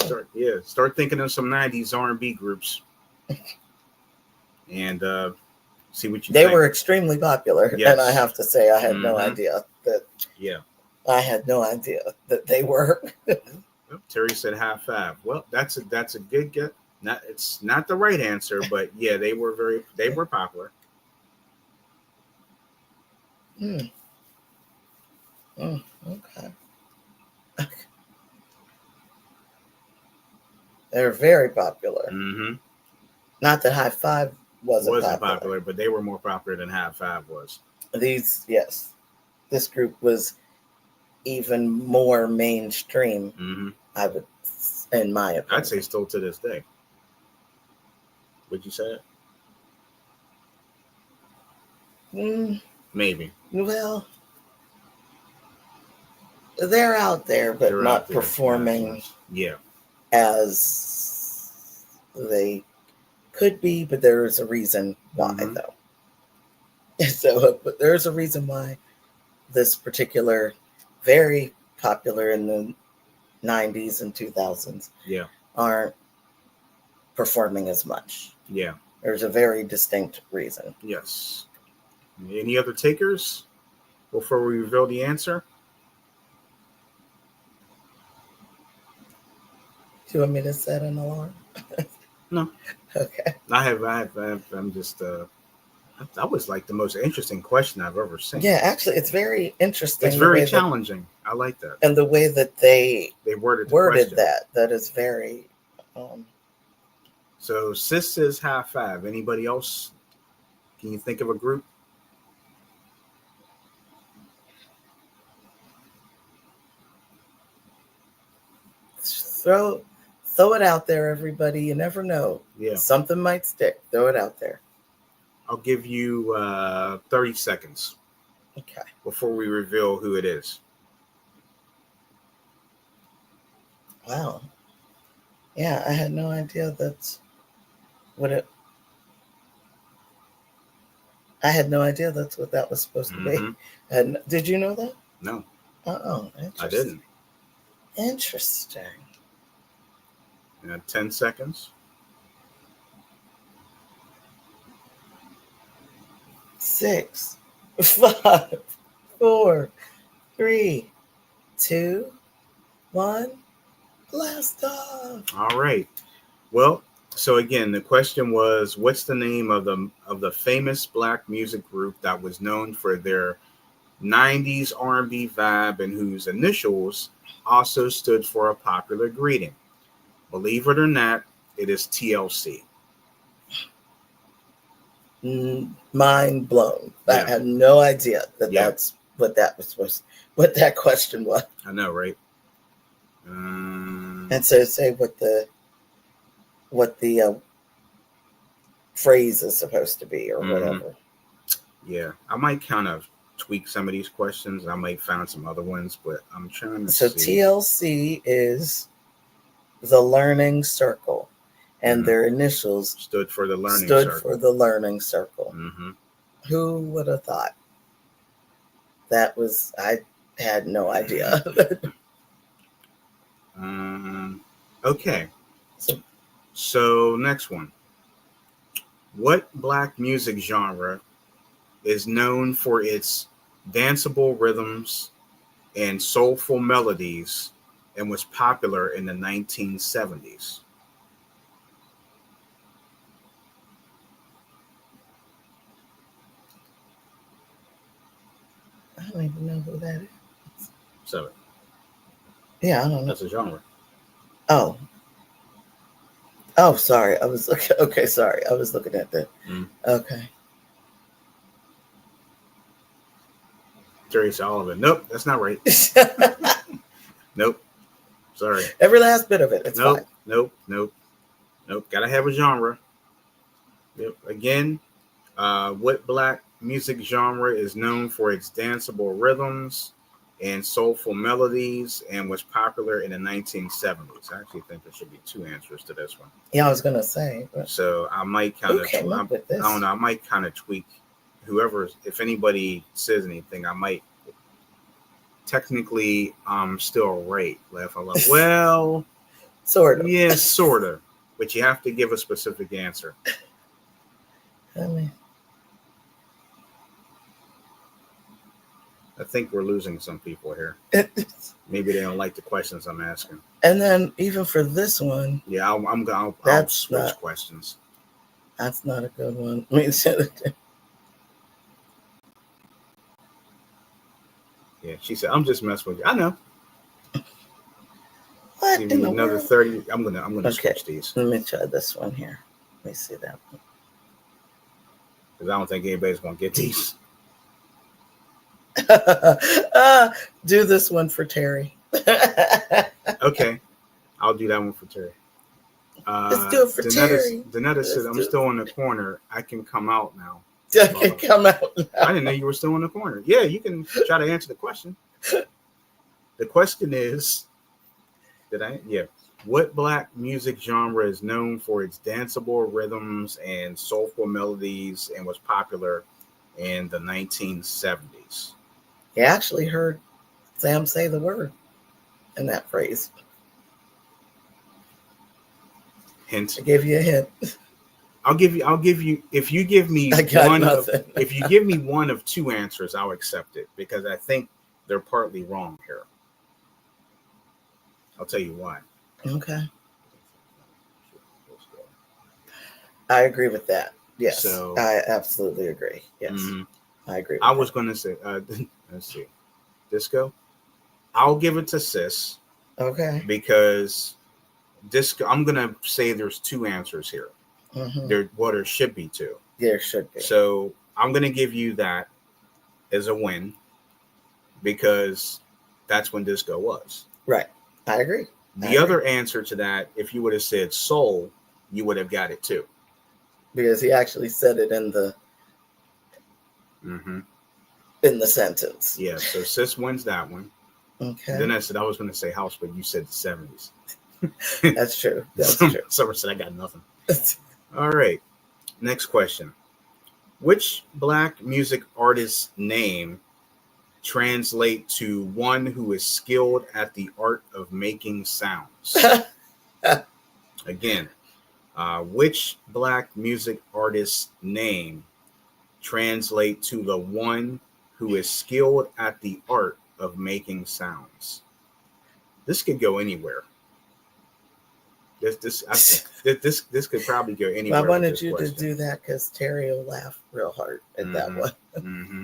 start thinking of some 90s R&B groups and see what you think. They were extremely popular, yes. And I have to say, I had no idea that. Yeah. I had no idea that they were. Terry said high five. Well, that's a good get. It's not the right answer, but yeah, they were popular. Okay. They're very popular. Mm-hmm. Not that high five wasn't popular, but they were more popular than high five was. Yes, this group was even more mainstream. Mm-hmm. I would, in my opinion, I'd say still to this day. Would you say it? Maybe. Well, they're out there, but They're not out there. performing Yeah. as they could be. But there is a reason why, though. So, but there's a reason why this particular, very popular in the 90s and 2000s, aren't performing as much. Yeah. There's a very distinct reason. Yes. Any other takers before we reveal the answer? Do you want me to set an alarm? No. Okay. I'm just, that was like the most interesting question I've ever seen. Yeah, actually, it's very interesting. It's very challenging. I like that. And the way that they worded that is very. So Sis says high five. Anybody else? Can you think of a group? Throw it out there, everybody. You never know. Yeah. Something might stick. Throw it out there. I'll give you 30 seconds. Okay. Before we reveal who it is. Wow. Yeah, I had no idea that's what it. I had no idea that's what that was supposed to be. And did you know that? No. Interesting. I didn't. Interesting. 10 seconds. 6, 5, 4, 3, 2, 1. Blast off. All right. Well, so again, the question was, what's the name of the famous black music group that was known for their 90s R&B vibe and whose initials also stood for a popular greeting? Believe it or not, it is TLC. Mind blown. Yeah. I had no idea that's what that question was. I know, right? And so say what the phrase is supposed to be or whatever. Yeah, I might kind of tweak some of these questions. I might find some other ones, but I'm trying to see. So TLC is the Learning Circle, and their initials stood for the Learning Circle. Who would have thought? I had no idea. Okay. So next one. What black music genre is known for its danceable rhythms and soulful melodies and was popular in the 1970s? I don't even know who that is. So, yeah, I don't know. That's a genre. Oh, sorry. I was looking. Okay, sorry. I was looking at that. Okay. Terry Sullivan. Nope, that's not right. Nope. Sorry. Every last bit of it. It's fine. Nope. Gotta have a genre. Yep. Again, what black music genre is known for its danceable rhythms and soulful melodies and was popular in the 1970s? I actually think there should be two answers to this one. Yeah, I was gonna say. So I might kind of. I don't know. I might kind of tweak. Whoever, if anybody says anything, I might. Technically, I'm still right. Well, sort of. Yes, sort of. But you have to give a specific answer. I think we're losing some people here. Maybe they don't like the questions I'm asking. And then even for this one, yeah, I'll switch questions. That's not a good one. Yeah, she said, "I'm just messing with you." I know. What Give me another 30. I'm gonna switch these. Let me try this one here. Let me see that one. Because I don't think anybody's gonna get these. Do this one for Terry. Okay, I'll do that one for Terry. Let's do it for Terry. Danetta said, I'm still in the corner. I can come out now. I can come out now. I didn't know you were still in the corner. Yeah, you can try to answer the question. The question is, what Black music genre is known for its danceable rhythms and soulful melodies and was popular in the 1970s? You actually heard Sam say the word in that phrase. Hint. I gave you a hint. I'll give you if you give me one of two answers, I'll accept it because I think they're partly wrong here. I'll tell you why. Okay. I agree with that. Yes. So, I absolutely agree. Yes. Mm-hmm. I agree. I was going to say, let's see, disco. I'll give it to Sis. Okay. Because disco, I'm going to say there's two answers here. Mm-hmm. There should be two. There should be. So I'm going to give you that as a win because that's when disco was. Right. I agree. The other answer to that, if you would have said soul, you would have got it too. Because he actually said it in the sentence. Yeah, so Sis wins that one. Okay. And then I said I was going to say house, but you said the 70s. That's true. That's true. Summer said I got nothing. All right. Next question. Which Black music artist's name translate to one who is skilled at the art of making sounds? Again, which Black music artist's name translate to the one who is skilled at the art of making sounds? This could go anywhere. This could probably go anywhere. I wanted you to do that because Terry will laugh real hard at that one. Mm-hmm.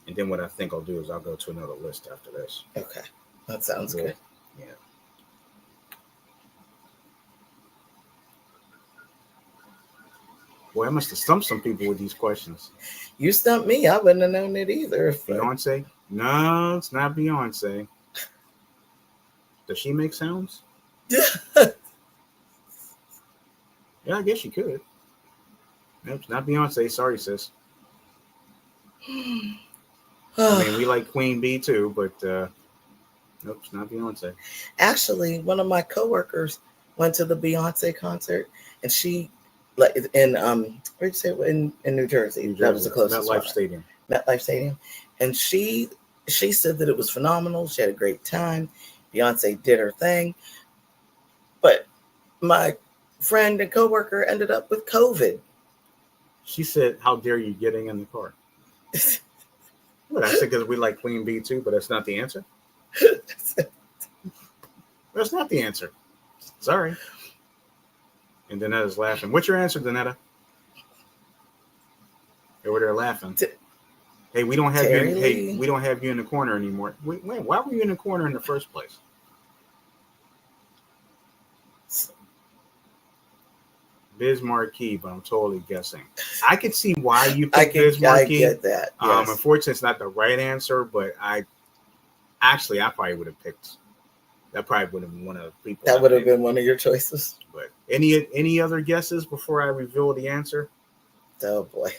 And then what I think I'll do is I'll go to another list after this. Okay, that sounds good. Yeah. Boy, I must have stumped some people with these questions. You stumped me. I wouldn't have known it either. Beyonce? No, it's not Beyonce. Does she make sounds? Yeah, I guess she could. Nope, it's not Beyonce. Sorry, sis. I mean, we like Queen Bee too, but nope, it's not Beyonce. Actually, one of my coworkers went to the Beyonce concert, and she, like in where'd you say in New Jersey? That was the closest. MetLife Stadium, and she said that it was phenomenal. She had a great time. Beyonce did her thing, but my friend and coworker ended up with COVID. She said, "How dare you getting in the car?" Well, I said because we like Queen Bee too, but that's not the answer. That's not the answer. Sorry. And Danetta's laughing. What's your answer, Danetta? Over there laughing. Hey, we don't have you. Hey, we don't have you in the corner anymore. Wait, why were you in the corner in the first place? Biz Marquee, but I'm totally guessing. I could see why you picked Biz Marquee. I get that. Yes. Unfortunately, it's not the right answer, but I probably would have picked. That probably would have been one of the people. That would have been one of your choices. But any other guesses before I reveal the answer? Oh boy.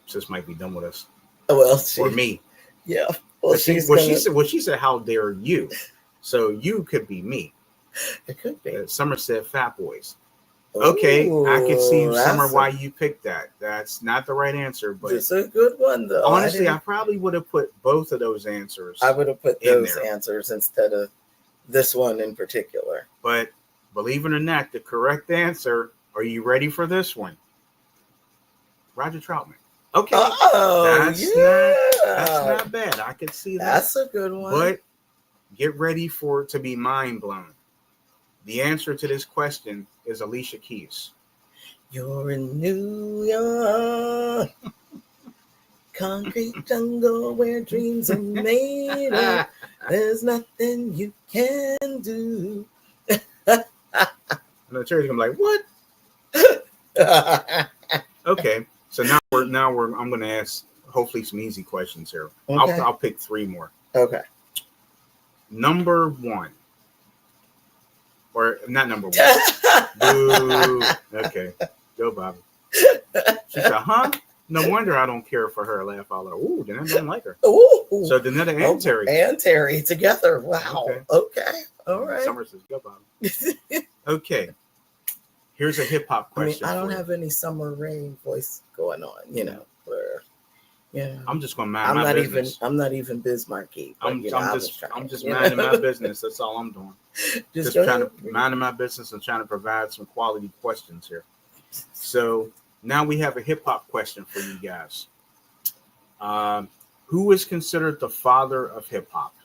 Sis might be done with us. Well, or me. Yeah. Well, she said, "How dare you?" So you could be me. It could be. Summer said Fat Boys. Okay, ooh, I could see Summer why you picked that. That's not the right answer, but it's a good one though. Honestly, I probably would have put both of those answers. I would have put those answers instead of this one in particular. But believe it or not, the correct answer. Are you ready for this one? Roger Troutman. Okay, that's not bad. I could see that. That's a good one. But get ready for it to be mind blown. The answer to this question is Alicia Keys. You're in New York, concrete jungle where dreams are made of. There's nothing you can do. And the church is gonna be like, what? Okay, so I'm going to ask hopefully some easy questions here. Okay. I'll pick three more. Okay. Number one, or not number one. Boo. Okay, go Bobby. She said, "Huh? No wonder I don't care for her." Laugh out loud. Ooh, then I don't like her. Ooh. So Danetta and Terry. And Terry together. Wow. Okay. All right. Summer says, "Go Bobby." Okay. Here's a hip hop question. I don't have any Summer Rain voice going on, where I'm just gonna mind my business. I'm not even Bismarcky. I'm just minding my business. That's all I'm doing. Just trying to minding my business and trying to provide some quality questions here. So now we have a hip hop question for you guys. Who is considered the father of hip hop?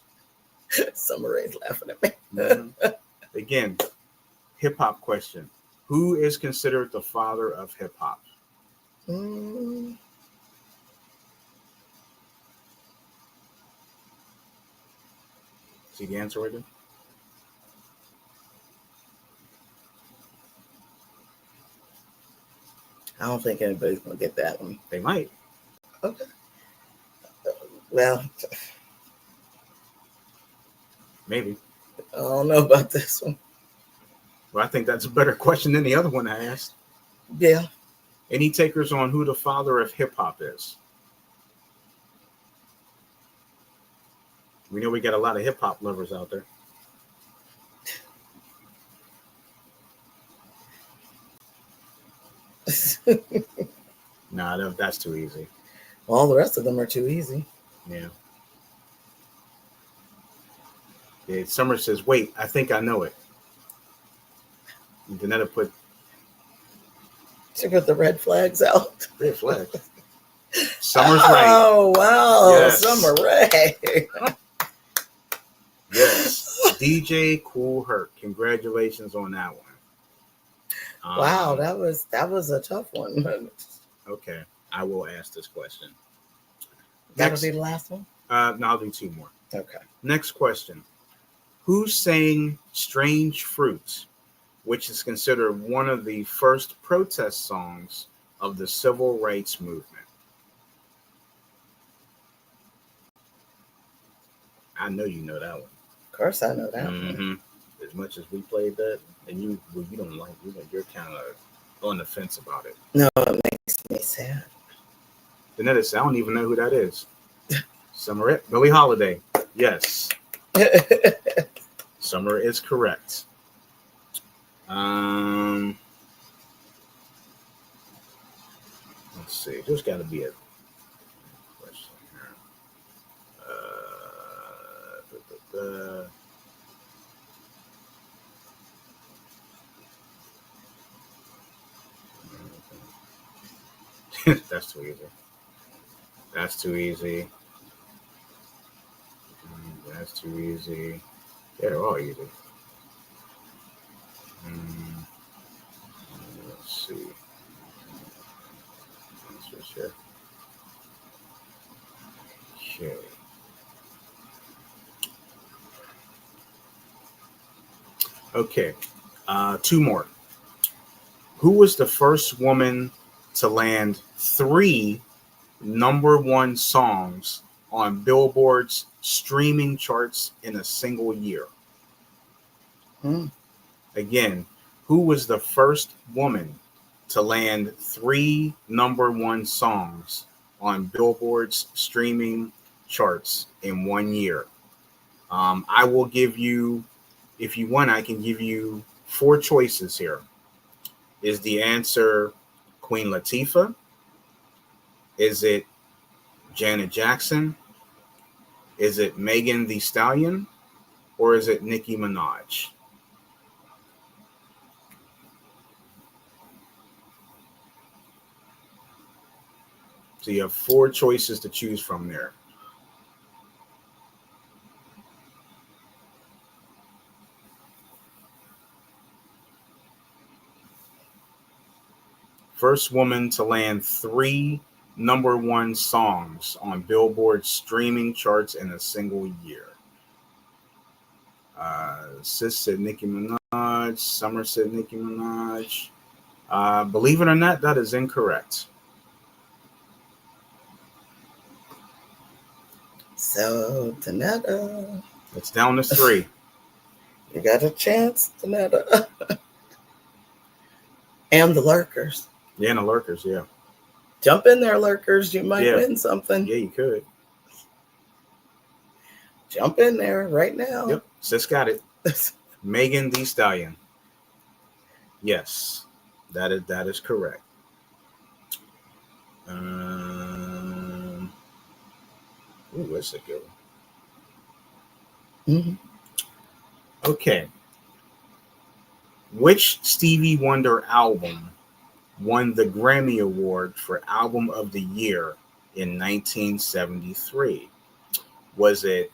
Summer Rain's laughing at me. Mm-hmm. Again, hip hop question. Who is considered the father of hip hop? See the answer right there? I don't think anybody's going to get that one. They might. Okay. Well, maybe. I don't know about this one. Well, I think that's a better question than the other one I asked. Yeah. Any takers on who the father of hip hop is? We know we got a lot of hip hop lovers out there. Nah, that's too easy. All the rest of them are too easy. Yeah. Summer says, "Wait, I think I know it." Danetta put. She put the red flags out. Red flags. Summer's right. Oh wow, yes. Summer Ray. Yes, DJ Cool Herc. Congratulations on that one. Wow, that was a tough one. Okay, I will ask this question. That'll be the last one? No, I'll do two more. Okay. Next question. Who sang Strange Fruits, which is considered one of the first protest songs of the civil rights movement? I know you know that one. Of course I know that one. As much as we played that, and you don't like it, you're kind of on the fence about it. No, it makes me sad. Danetta said, "I don't even know who that is." Summer, Billie Holiday. Yes. Summer is correct. Let's see. There's got to be a question here. That's too easy. That's too easy. That's too easy. They're all easy. Let's see. Let's switch here. Okay. Okay. Two more. Who was the first woman to land 3 #1 songs on Billboard's streaming charts in a single year? Again, who was the first woman to land 3 #1 songs on Billboard's streaming charts in 1 year? I will give you, if you want, I can give you 4 choices here. Is the answer Queen Latifah? Is it Janet Jackson? Is it Megan Thee Stallion? Or is it Nicki Minaj? So you have 4 choices to choose from there. First woman to land 3 #1 songs on Billboard streaming charts in a single year. Sis said Nicki Minaj. Summer said Nicki Minaj. Believe it or not, that is incorrect. So, Tanetta. It's down to 3. You got a chance, Tanetta. And the lurkers. Yeah, and the lurkers, yeah. Jump in there, lurkers. You might win something. Yeah, you could. Jump in there right now. Yep, Sis got it. Megan Thee Stallion. Yes, that is correct. Where's it go? Mm-hmm. Okay. Which Stevie Wonder album won the Grammy Award for Album of the Year in 1973? Was it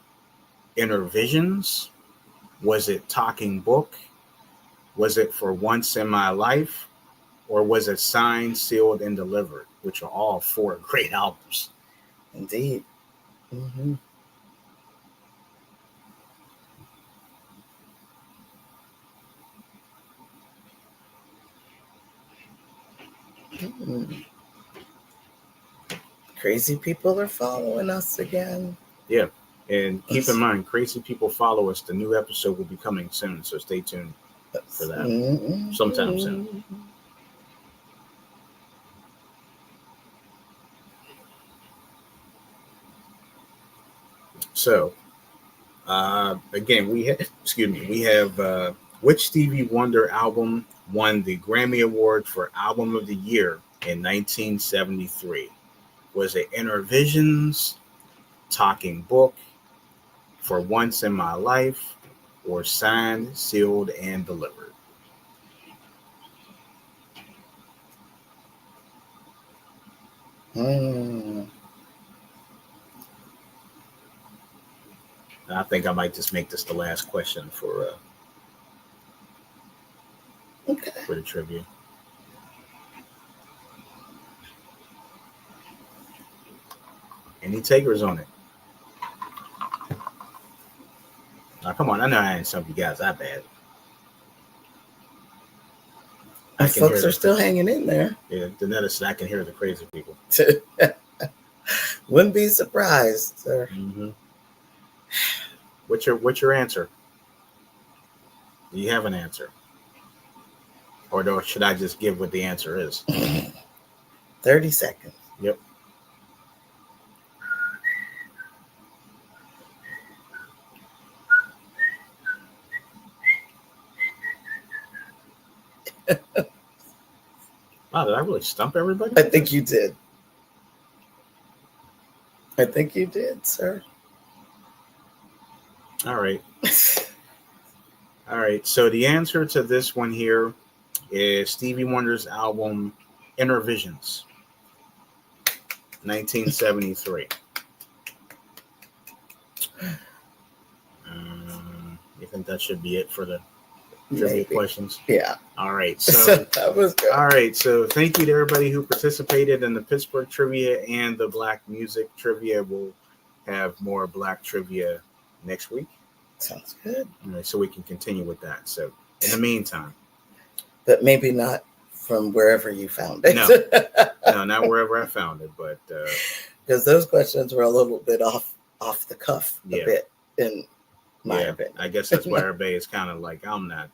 Inner Visions? Was it Talking Book? Was it For Once in My Life? Or was it Signed, Sealed, and Delivered? Which are all 4 great albums. Indeed. Mm-hmm. Mm-hmm. Crazy people are following us again. Yeah. And keep in mind, crazy people follow us. The new episode will be coming soon, so stay tuned for that. Mm-hmm. Sometime soon. So, again, we have which Stevie Wonder album won the Grammy Award for Album of the Year in 1973? Was it Inner Visions, Talking Book, For Once in My Life, or Signed, Sealed, and Delivered? I think I might just make this the last question for the trivia. Any takers on it? Now, come on, I know I ain't some of you guys that bad. Folks are still hanging in there. Yeah, Danetta said I can hear the crazy people. Wouldn't be surprised, sir. Mm-hmm. What's your answer? Do you have an answer? Or should I just give what the answer is? 30 seconds. Yep. Wow, did I really stump everybody? I think you did. I think you did, sir. All right. All right. So the answer to this one here is Stevie Wonder's album Inner Visions, 1973. You think that should be it for the trivia questions? Yeah. All right. So that was good. All right. So thank you to everybody who participated in the Pittsburgh trivia and the Black music trivia. We'll have more Black trivia next week. Sounds good. All right, so we can continue with that. So in the meantime. But maybe not from wherever you found it. No, not wherever I found it, but because those questions were a little bit off the cuff a bit in my opinion. I guess that's why everybody is kind of like, I'm not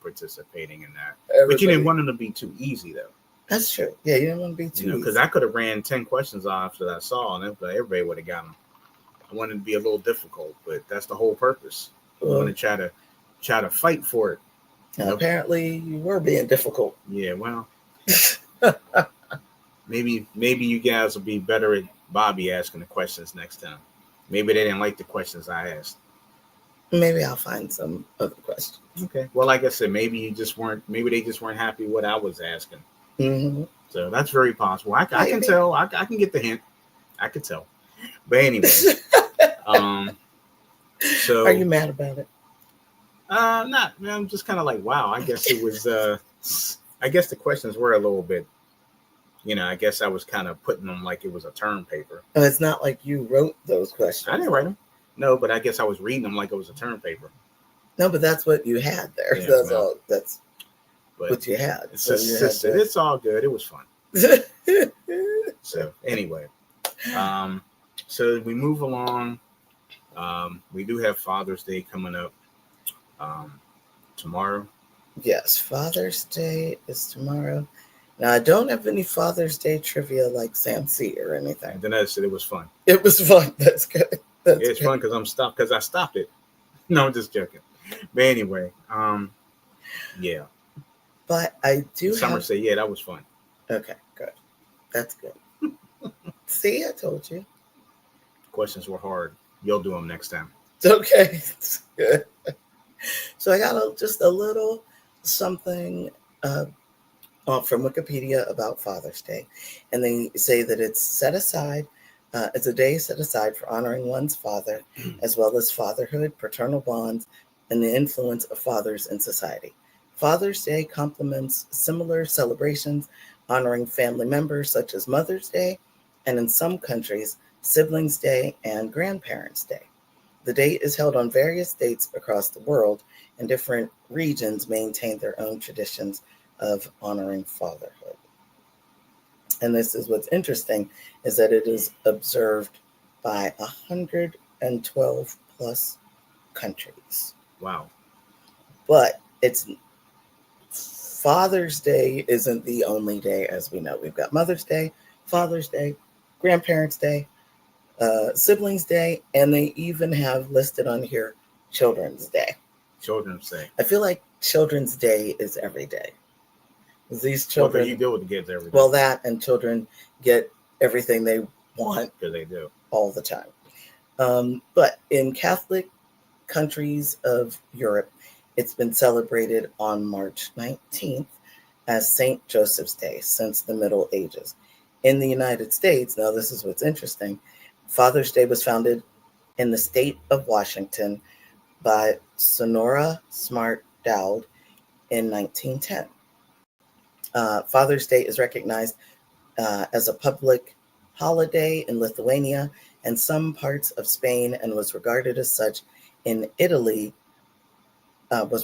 participating in that. But you didn't want them to be too easy though. That's true. Yeah, you didn't want to be too easy. Because I could have ran 10 questions off that I saw, and everybody would have got them. I wanted to be a little difficult, but that's the whole purpose. I want to try to fight for it. Apparently, you were being difficult. Yeah, well, maybe you guys will be better at Bobby asking the questions next time. Maybe they didn't like the questions I asked. Maybe I'll find some other questions. Okay. Well, like I said, maybe they just weren't happy what I was asking. Mm-hmm. So that's very possible. I can tell. I can get the hint. I could tell. But anyway, so are you mad about it? Not. I'm just kind of like, wow. I guess it was. I guess the questions were a little bit. I guess I was kind of putting them like it was a term paper. Oh, it's not like you wrote those questions. I didn't write them. No, but I guess I was reading them like it was a term paper. No, but that's what you had there. Yeah, that's all. But you had. It's all good. It was fun. So anyway, so we move along. We do have Father's Day coming up tomorrow. Yes, Father's Day is tomorrow. Now, I don't have any Father's Day trivia like Sam C or anything. And then I said it was fun. It was fun. That's good. It's fun because I stopped it. No, I'm just joking. But anyway, yeah. But I do Summer say, yeah, that was fun. Okay, good. That's good. See, I told you. Questions were hard. You'll do them next time. Okay. Good. So I got just a little something from Wikipedia about Father's Day. And they say that it's set aside, it's a day set aside for honoring one's father, as well as fatherhood, paternal bonds, and the influence of fathers in society. Father's Day complements similar celebrations honoring family members such as Mother's Day, and in some countries, Siblings Day and Grandparents' Day. The day is held on various dates across the world, and different regions maintain their own traditions of honoring fatherhood. And this is what's interesting, is that it is observed by 112 plus countries. Wow. But it's Father's Day isn't the only day, as we know. We've got Mother's Day, Father's Day, Grandparents' Day, Siblings' Day, and they even have listed on here Children's Day. Children's Day. I feel like Children's Day is every day. These children, you deal with the kids every day. Well, that and children get everything they want because they do all the time. But in Catholic countries of Europe, it's been celebrated on March 19th as St. Joseph's Day since the Middle Ages. In the United States, now this is what's interesting, Father's Day was founded in the state of Washington by Sonora Smart Dowd in 1910. Father's Day is recognized as a public holiday in Lithuania and some parts of Spain, and was regarded as such in Italy. Until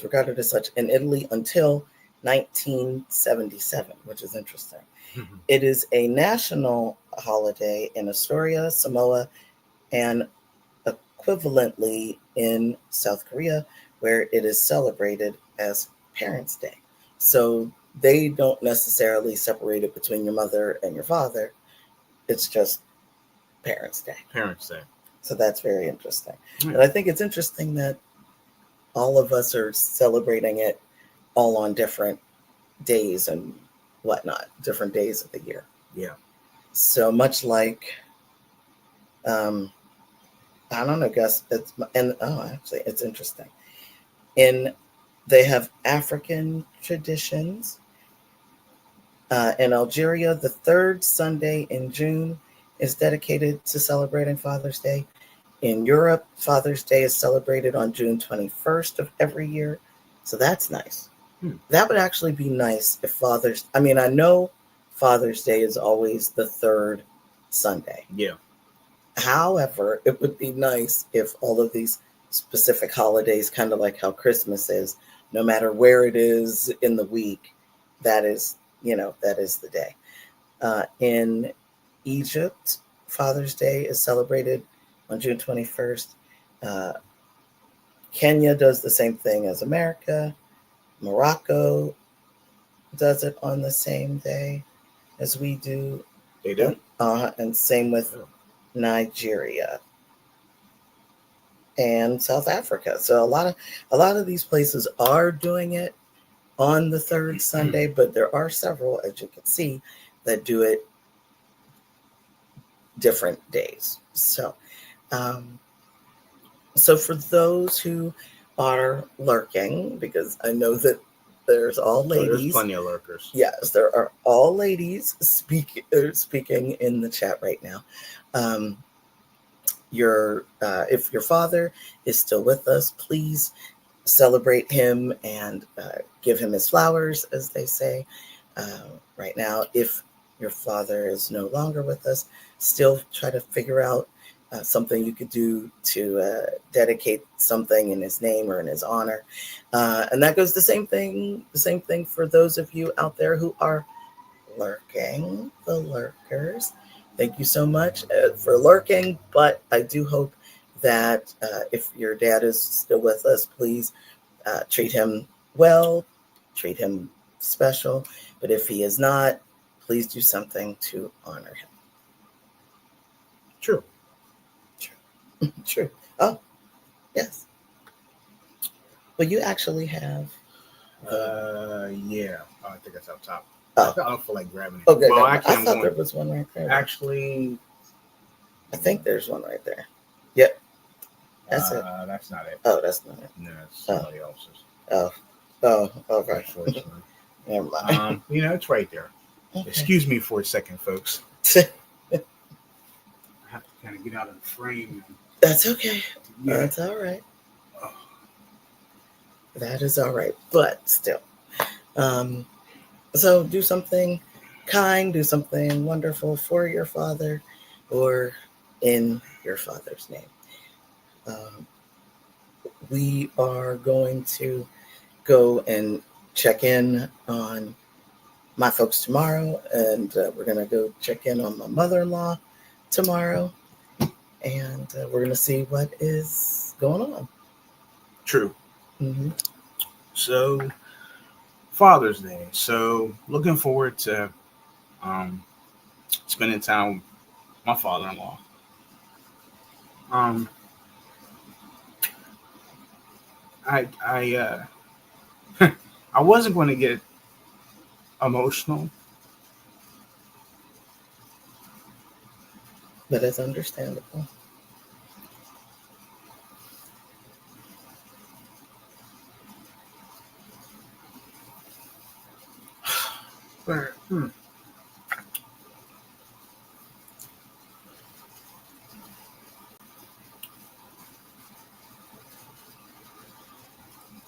1977, which is interesting. Mm-hmm. It is a national holiday in Astoria, Samoa, and equivalently in South Korea, where it is celebrated as Parents' Day. So they don't necessarily separate it between your mother and your father. It's just Parents' Day. Parents' Day. So that's very interesting. Mm-hmm. And I think it's interesting that all of us are celebrating it all on different days and whatnot, different days of the year. Yeah. So much like, I don't know, Gus, actually, it's interesting. They have African traditions. In Algeria, the third Sunday in June is dedicated to celebrating Father's Day. In Europe, Father's Day is celebrated on June 21st of every year. So that's nice. That would actually be nice if I know Father's Day is always the third Sunday. Yeah. However, it would be nice if all of these specific holidays, kind of like how Christmas is, no matter where it is in the week, that is the day. In Egypt, Father's Day is celebrated on June 21st. Kenya does the same thing as America. Morocco does it on the same day as we do. They do? And same with Nigeria and South Africa. So a lot of these places are doing it on the third Sunday, but there are several, as you can see, that do it different days. So for those who are lurking, because I know that there's all ladies. There's plenty of lurkers. Yes, there are all ladies speaking in the chat right now. If your father is still with us, please celebrate him and give him his flowers, as they say right now. If your father is no longer with us, still try to figure out something you could do to dedicate something in his name or in his honor. And that goes the same thing for those of you out there who are lurking, the lurkers. Thank you so much for lurking, but I do hope that if your dad is still with us, please treat him well, treat him special. But if he is not, please do something to honor him. True. True. Oh, yes. Well, you actually have. Yeah. I think it's up top. Oh. I don't feel like grabbing it. Okay. Well, No, actually, I thought there was one right there. Actually, I think there's one right there. Yep. That's it. That's not it. Oh, that's not it. No, it's somebody else's. Oh, okay. Unfortunately. Never mind. It's right there. Okay. Excuse me for a second, folks. I have to kind of get out of the frame. That's okay. Yeah. That's all right. That is all right. But still. So do something kind, do something wonderful for your father or in your father's name. We are going to go and check in on my folks tomorrow, and we're going to go check in on my mother-in-law tomorrow, and we're going to see what is going on. True. Mm-hmm. So, Father's Day. So, looking forward to spending time with my father-in-law. I I wasn't going to get emotional, But it's understandable. but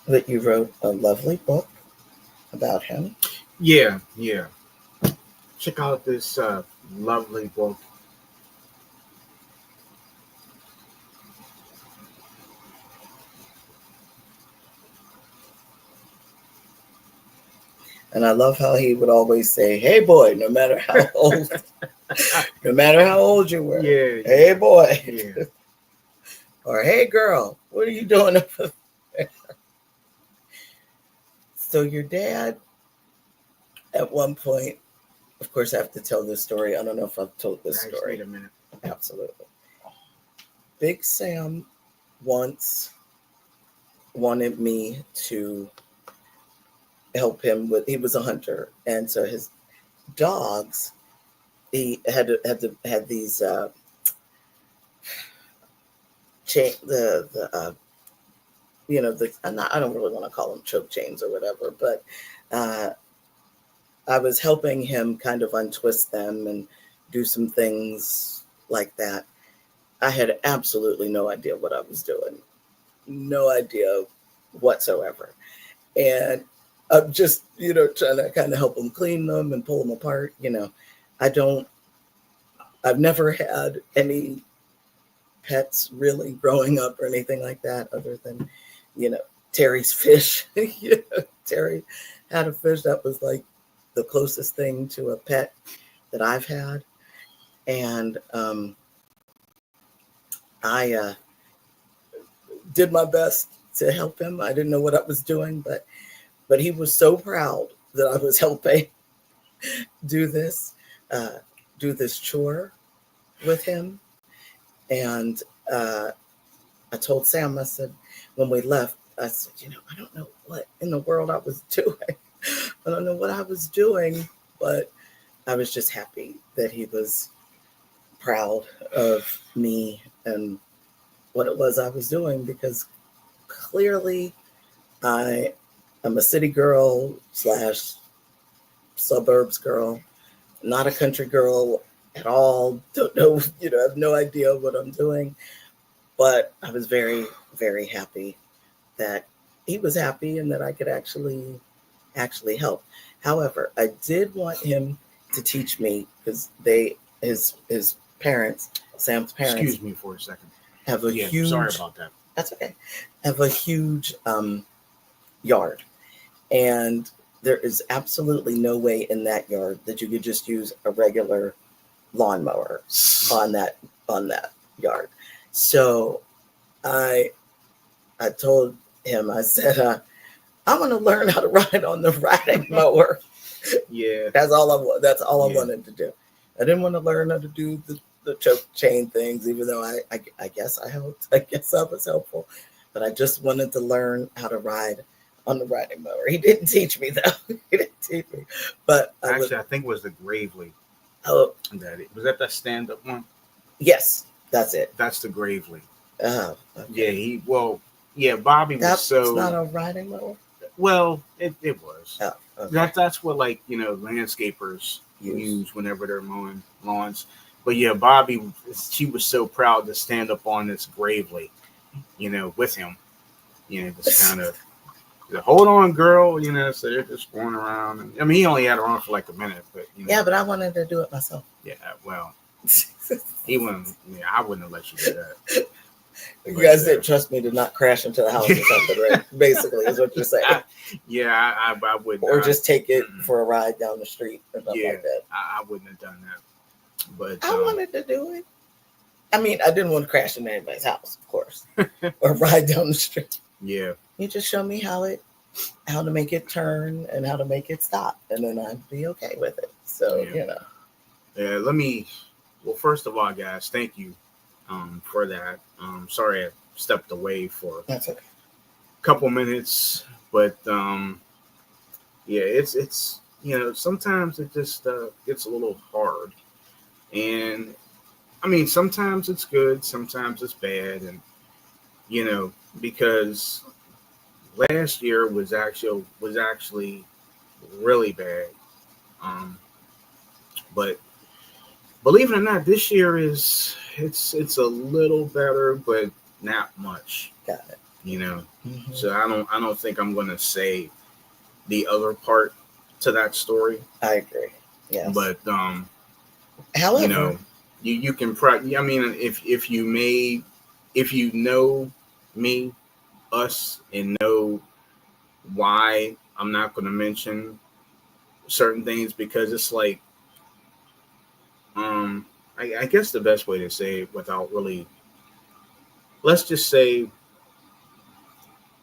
But you wrote a lovely book about him. yeah. Check out this lovely book. And I love how he would always say, "Hey boy," no matter how old you were. Yeah. Hey boy. Yeah. Or hey girl, what are you doing over there? So your dad, at one point, of course, I have to tell this story. I don't know if I've told this story. Wait a minute. Absolutely. Big Sam once wanted me to help him with, he was a hunter, and so his dogs, he had these I don't really want to call them choke chains or whatever, but I was helping him kind of untwist them and do some things like that. I had absolutely no idea what I was doing. No idea whatsoever. And I'm just, trying to kind of help them clean them and pull them apart. I've never had any pets really growing up or anything like that other than, Terry's fish. Terry had a fish that was like the closest thing to a pet that I've had. And I did my best to help him. I didn't know what I was doing, but he was so proud that I was helping do this chore with him. And I told Sam, I said, when we left, I said, I don't know what in the world I was doing. I don't know what I was doing, but I was just happy that he was proud of me and what it was I was doing, because clearly I am a city girl / suburbs girl, not a country girl at all. Don't know, have no idea what I'm doing. But I was very, very happy that he was happy and that I could actually help. However, I did want him to teach me, because his parents Sam's parents. Excuse me for a second. Have a huge. Sorry about that. That's okay. Have a huge yard, and there is absolutely no way in that yard that you could just use a regular lawnmower on that yard. So I told him, I said, I'm going to learn how to ride on the riding mower. Yeah, that's all I wanted to do. I didn't want to learn how to do the choke chain things, even though I guess I helped. I guess I was helpful, but I just wanted to learn how to ride on the riding mower. He didn't teach me though. He didn't teach me. But I think it was the Gravely. Oh, was that stand-up one? Yes, that's it. That's the Gravely. Oh, okay. Yeah, Bobby was so. It's not a riding mower. Well, it was. Oh, okay. That's what landscapers use whenever they're mowing lawns. But yeah, Bobby, she was so proud to stand up on this Gravely, with him. Just kind of. Hold on, girl. So they're just going around. And, I mean, he only had her on for like a minute, but Yeah, but I wanted to do it myself. Yeah, well, he wouldn't. Yeah, I wouldn't have let you do that. You guys didn't trust me to not crash into the house or something, right? Basically, is what you're saying. I wouldn't. Or just take it for a ride down the street or something like that. I wouldn't have done that. But I wanted to do it. I mean, I didn't want to crash into anybody's house, of course, or ride down the street. Yeah. You just show me how to make it turn and how to make it stop, and then I'd be okay with it. So Yeah. Well, first of all, guys, thank you for that. Sorry I stepped away for That's okay. a couple minutes, but it's sometimes it just gets a little hard, and I mean sometimes it's good, sometimes it's bad, and because last year was actually really bad, but believe it or not, this year it's a little better, but not much. Got it. Mm-hmm. So I don't think I'm going to say the other part to that story. I agree. Yeah. But however, you can I mean, if you know me, us, and know why I'm not going to mention certain things, because it's like I guess the best way to say it without really, let's just say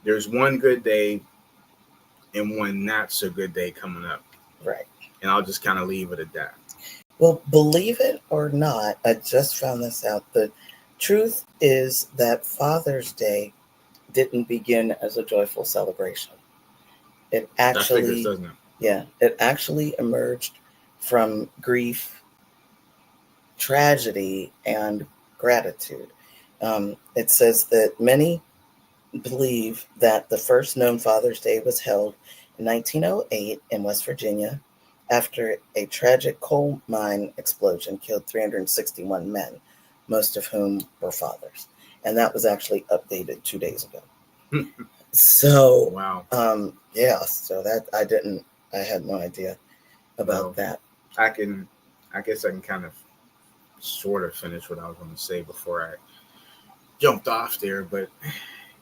there's one good day and one not so good day coming up. Right. And I'll just kind of leave it at that. Well, believe it or not, I just found this out. The truth is that Father's Day didn't begin as a joyful celebration. It actually, it actually emerged from grief, tragedy, and gratitude. It says that many believe that the first known Father's Day was held in 1908 in West Virginia after a tragic coal mine explosion killed 361 men, most of whom were fathers. And that was actually updated 2 days ago. So, wow. So that I had no idea about that. I guess I can kind of sort of finish what I was going to say before I jumped off there, but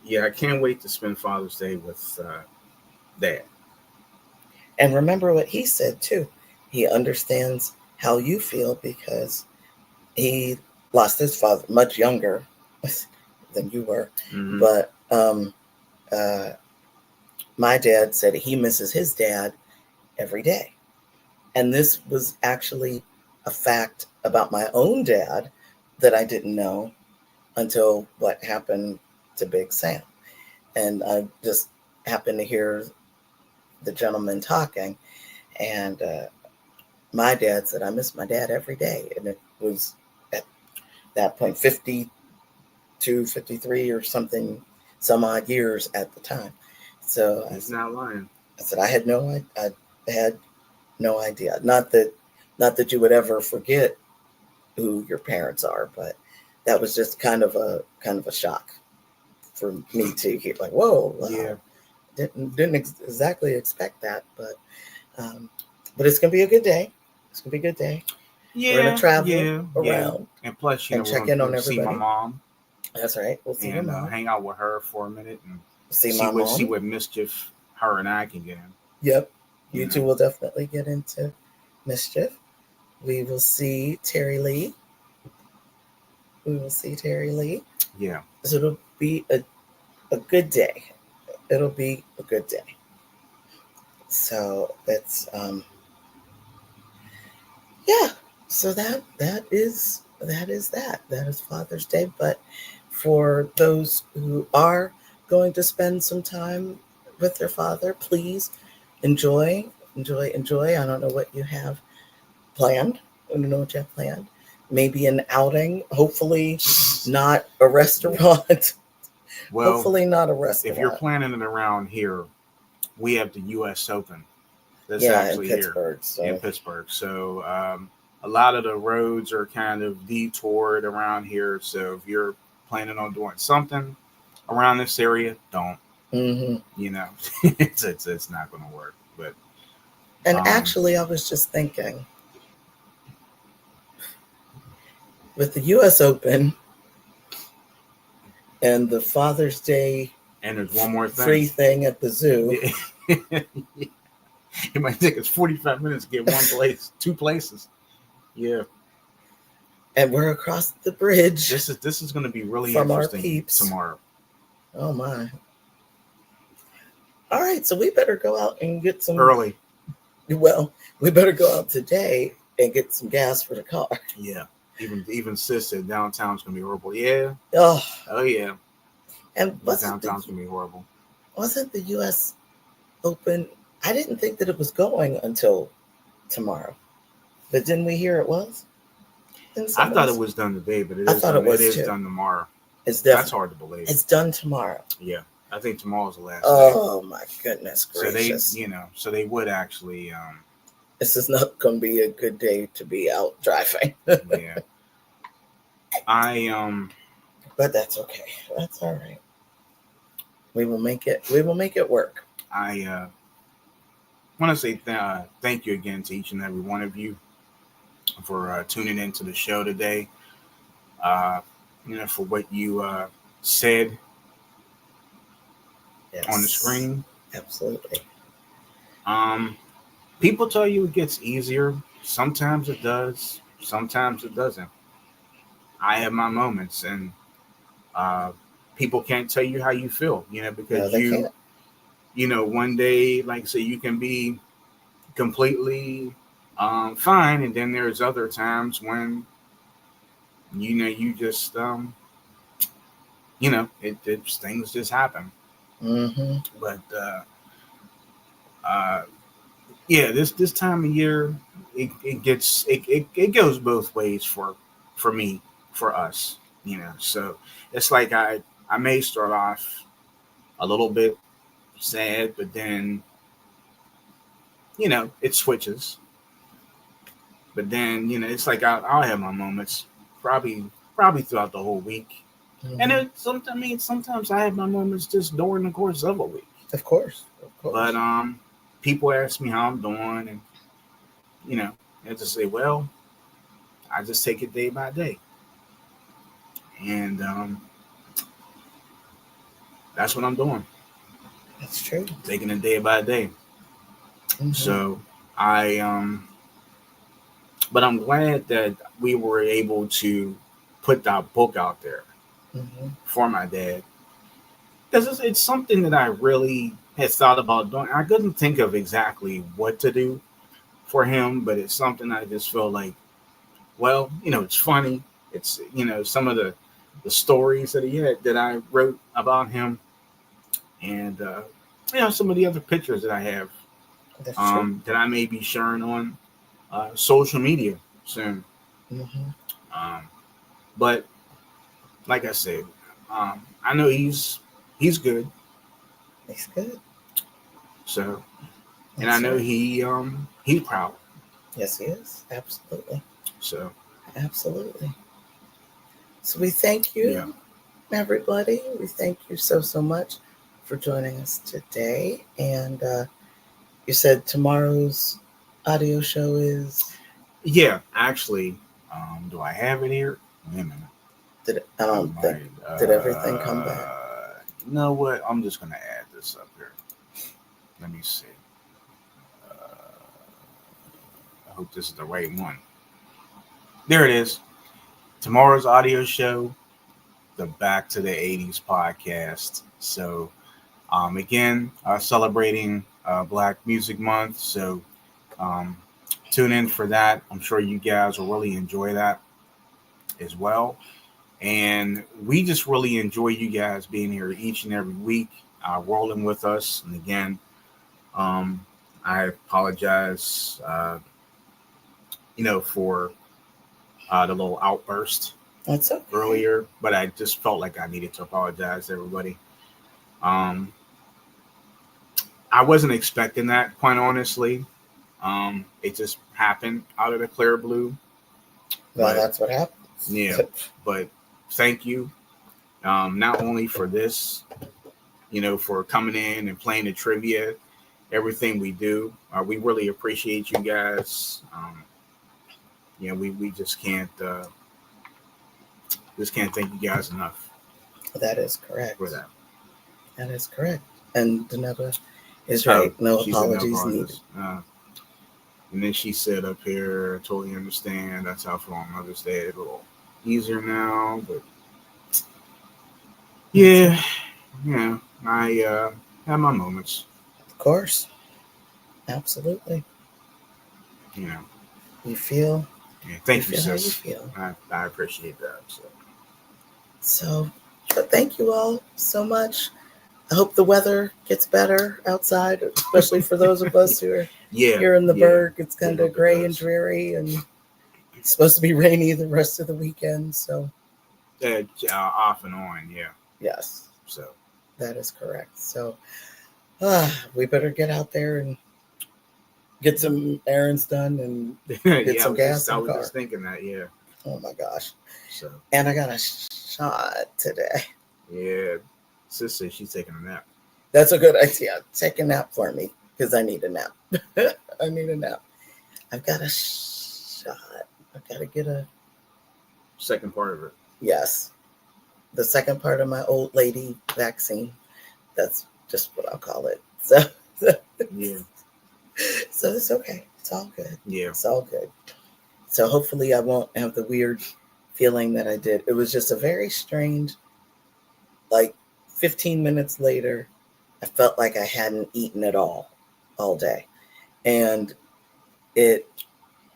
yeah, I can't wait to spend Father's Day with Dad. And remember what he said too. He understands how you feel because he lost his father much younger than you were. Mm-hmm. But my dad said he misses his dad every day. And this was actually a fact about my own dad that I didn't know until what happened to Big Sam. And I just happened to hear the gentleman talking, and my dad said, I miss my dad every day. And it was at that point 52, 53 or something, some odd years at the time. So he's not lying. I said, I had no idea. Not that you would ever forget who your parents are, but that was just kind of a shock for me to hear. Like, whoa, yeah, didn't exactly expect that, but it's gonna be a good day. It's gonna be a good day. We're gonna travel yeah. around And plus, and check in on we'll see my everybody. mom That's right. We'll see your and mom. hang out with her for a minute and See my mom. see what mischief her and I can get in. Yep. You two will definitely get into mischief. We will see Terry Lee. Yeah. So it'll be a good day. It'll be a good day. So it's yeah. So that is that. That is Father's Day. But for those who are going to spend some time with their father, please enjoy. I don't know what you have planned. I don't know what you have planned. Maybe an outing. Hopefully not a restaurant. Well, hopefully not a restaurant. If you're planning it around here, we have the U.S. Open. That's actually in Pittsburgh. In Pittsburgh. So a lot of the roads are kind of detoured around here. So if you're planning on doing something around this area, don't. Mm-hmm. It's not going to work. But actually, I was just thinking, with the U.S. Open and the Father's Day, and there's one more free thing at the zoo. It might take us 45 minutes to get one place, 2 places. Yeah. And we're across the bridge. This is going to be really from interesting our peeps tomorrow. Oh my! All right, so we better go out and get some early. Well, we better go out today and get some gas for the car. Yeah. Even sis said downtown's going to be horrible. Yeah. Oh yeah. And downtown's going to be horrible. Wasn't the U.S. Open? I didn't think that it was going until tomorrow, but didn't we hear it was? I thought it was done today, but it is done tomorrow. That's hard to believe. It's done tomorrow. Yeah, I think tomorrow's the last day. Oh my goodness gracious! So they would actually. This is not going to be a good day to be out driving. Yeah. But that's okay. That's all right. We will make it. We will make it work. I want to say thank you again to each and every one of you for tuning into the show today. For what you said on the screen. Absolutely. People tell you it gets easier. Sometimes it does. Sometimes it doesn't. I have my moments, and people can't tell you how you feel, because one day, like say, you can be completely fine, and then there's other times when you just things just happen. Mm-hmm. But this time of year it goes both ways for me, for us, so it's like I may start off a little bit sad, but then it switches. But then it's like I'll have my moments probably throughout the whole week. Mm-hmm. And sometimes I have my moments just during the course of a week. Of course. But people ask me how I'm doing, and I just say, well, I just take it day by day, and that's what I'm doing. That's true. Taking it day by day. Mm-hmm. So but I'm glad that we were able to put that book out there. Mm-hmm. For my dad, because it's something that I really had thought about doing. I couldn't think of exactly what to do for him, but it's something I just feel like, well, it's funny. It's some of the stories that he had that I wrote about him, and some of the other pictures that I have that I may be sharing on social media soon. Mm-hmm. But like I said, I know he's good. He's good. So, and I know he's proud. Yes, he is. Absolutely. So, absolutely. So we thank you, everybody. We thank you so much for joining us today. And you said tomorrow's audio show is. Yeah, actually, do I have it here? Wait a minute. Did it, I don't think. Did everything come back? You know what? I'm just gonna add this up here. Let me see. I hope this is the right one. There it is. Tomorrow's audio show, the Back to the 80s podcast. So, again, celebrating Black Music Month. So, um, tune in for that. I'm sure you guys will really enjoy that as well. And we just really enjoy you guys being here each and every week, rolling with us. And again, I apologize, for the little outburst That's okay. earlier, but I just felt like I needed to apologize to everybody. I wasn't expecting that, quite honestly. It just happened out of the clear blue. Well, that's what happens. Yeah, but thank you, not only for this, for coming in and playing the trivia, everything we do. We really appreciate you guys. We just can't thank you guys enough. That is correct. For that. That is correct. And Danetta is right. No apologies needed. And then she said up here, totally understand. That's how for on Mother's Day, a little easier now. But yeah, I have my moments. Of course. Absolutely. You feel. Yeah, thank you, sis. How you feel. I appreciate that. So, but thank you all so much. I hope the weather gets better outside, especially for those of us who are here in the Berg. It's kind of gray and dreary, and it's supposed to be rainy the rest of the weekend. So, off and on, yeah. Yes. So that is correct. So, we better get out there and get some errands done and get some gas. I was just thinking that, yeah. Oh my gosh. So. And I got a shot today. Yeah. Sis says she's taking a nap. That's a good idea. Take a nap for me because I need a nap. I need a nap. I've got a shot. I've got to get a second part of it. Yes. The second part of my old lady vaccine. That's just what I'll call it. So yeah. So it's okay. It's all good. Yeah. It's all good. So hopefully I won't have the weird feeling that I did. It was just a very strange, 15 minutes later, I felt like I hadn't eaten at all day. And it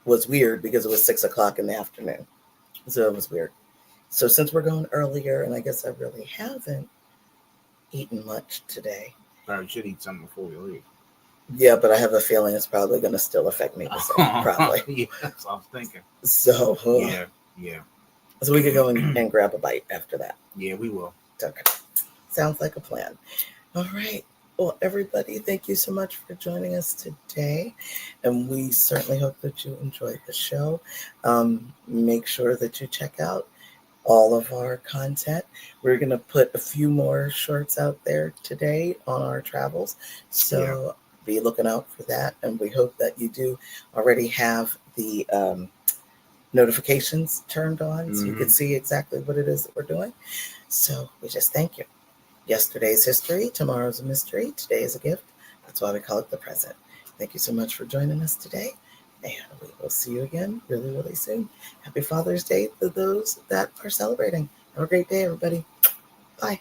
was weird because it was 6:00 in the afternoon. So it was weird. So since we're going earlier, and I guess I really haven't eaten much today. I should eat something before we leave. Yeah, but I have a feeling it's probably going to still affect me the same, probably. Yeah, that's what I was thinking. So, yeah. So we could go and grab a bite after that. Yeah, we will. Okay. Sounds like a plan. All right. Well, everybody, thank you so much for joining us today. And we certainly hope that you enjoyed the show. Make sure that you check out all of our content. We're going to put a few more shorts out there today on our travels. So be looking out for that. And we hope that you do already have the notifications turned on so you can see exactly what it is that we're doing. So we just thank you. Yesterday's history, tomorrow's a mystery, today is a gift. That's why we call it the present. Thank you so much for joining us today. And we will see you again really, really soon. Happy Father's Day to those that are celebrating. Have a great day, everybody. Bye.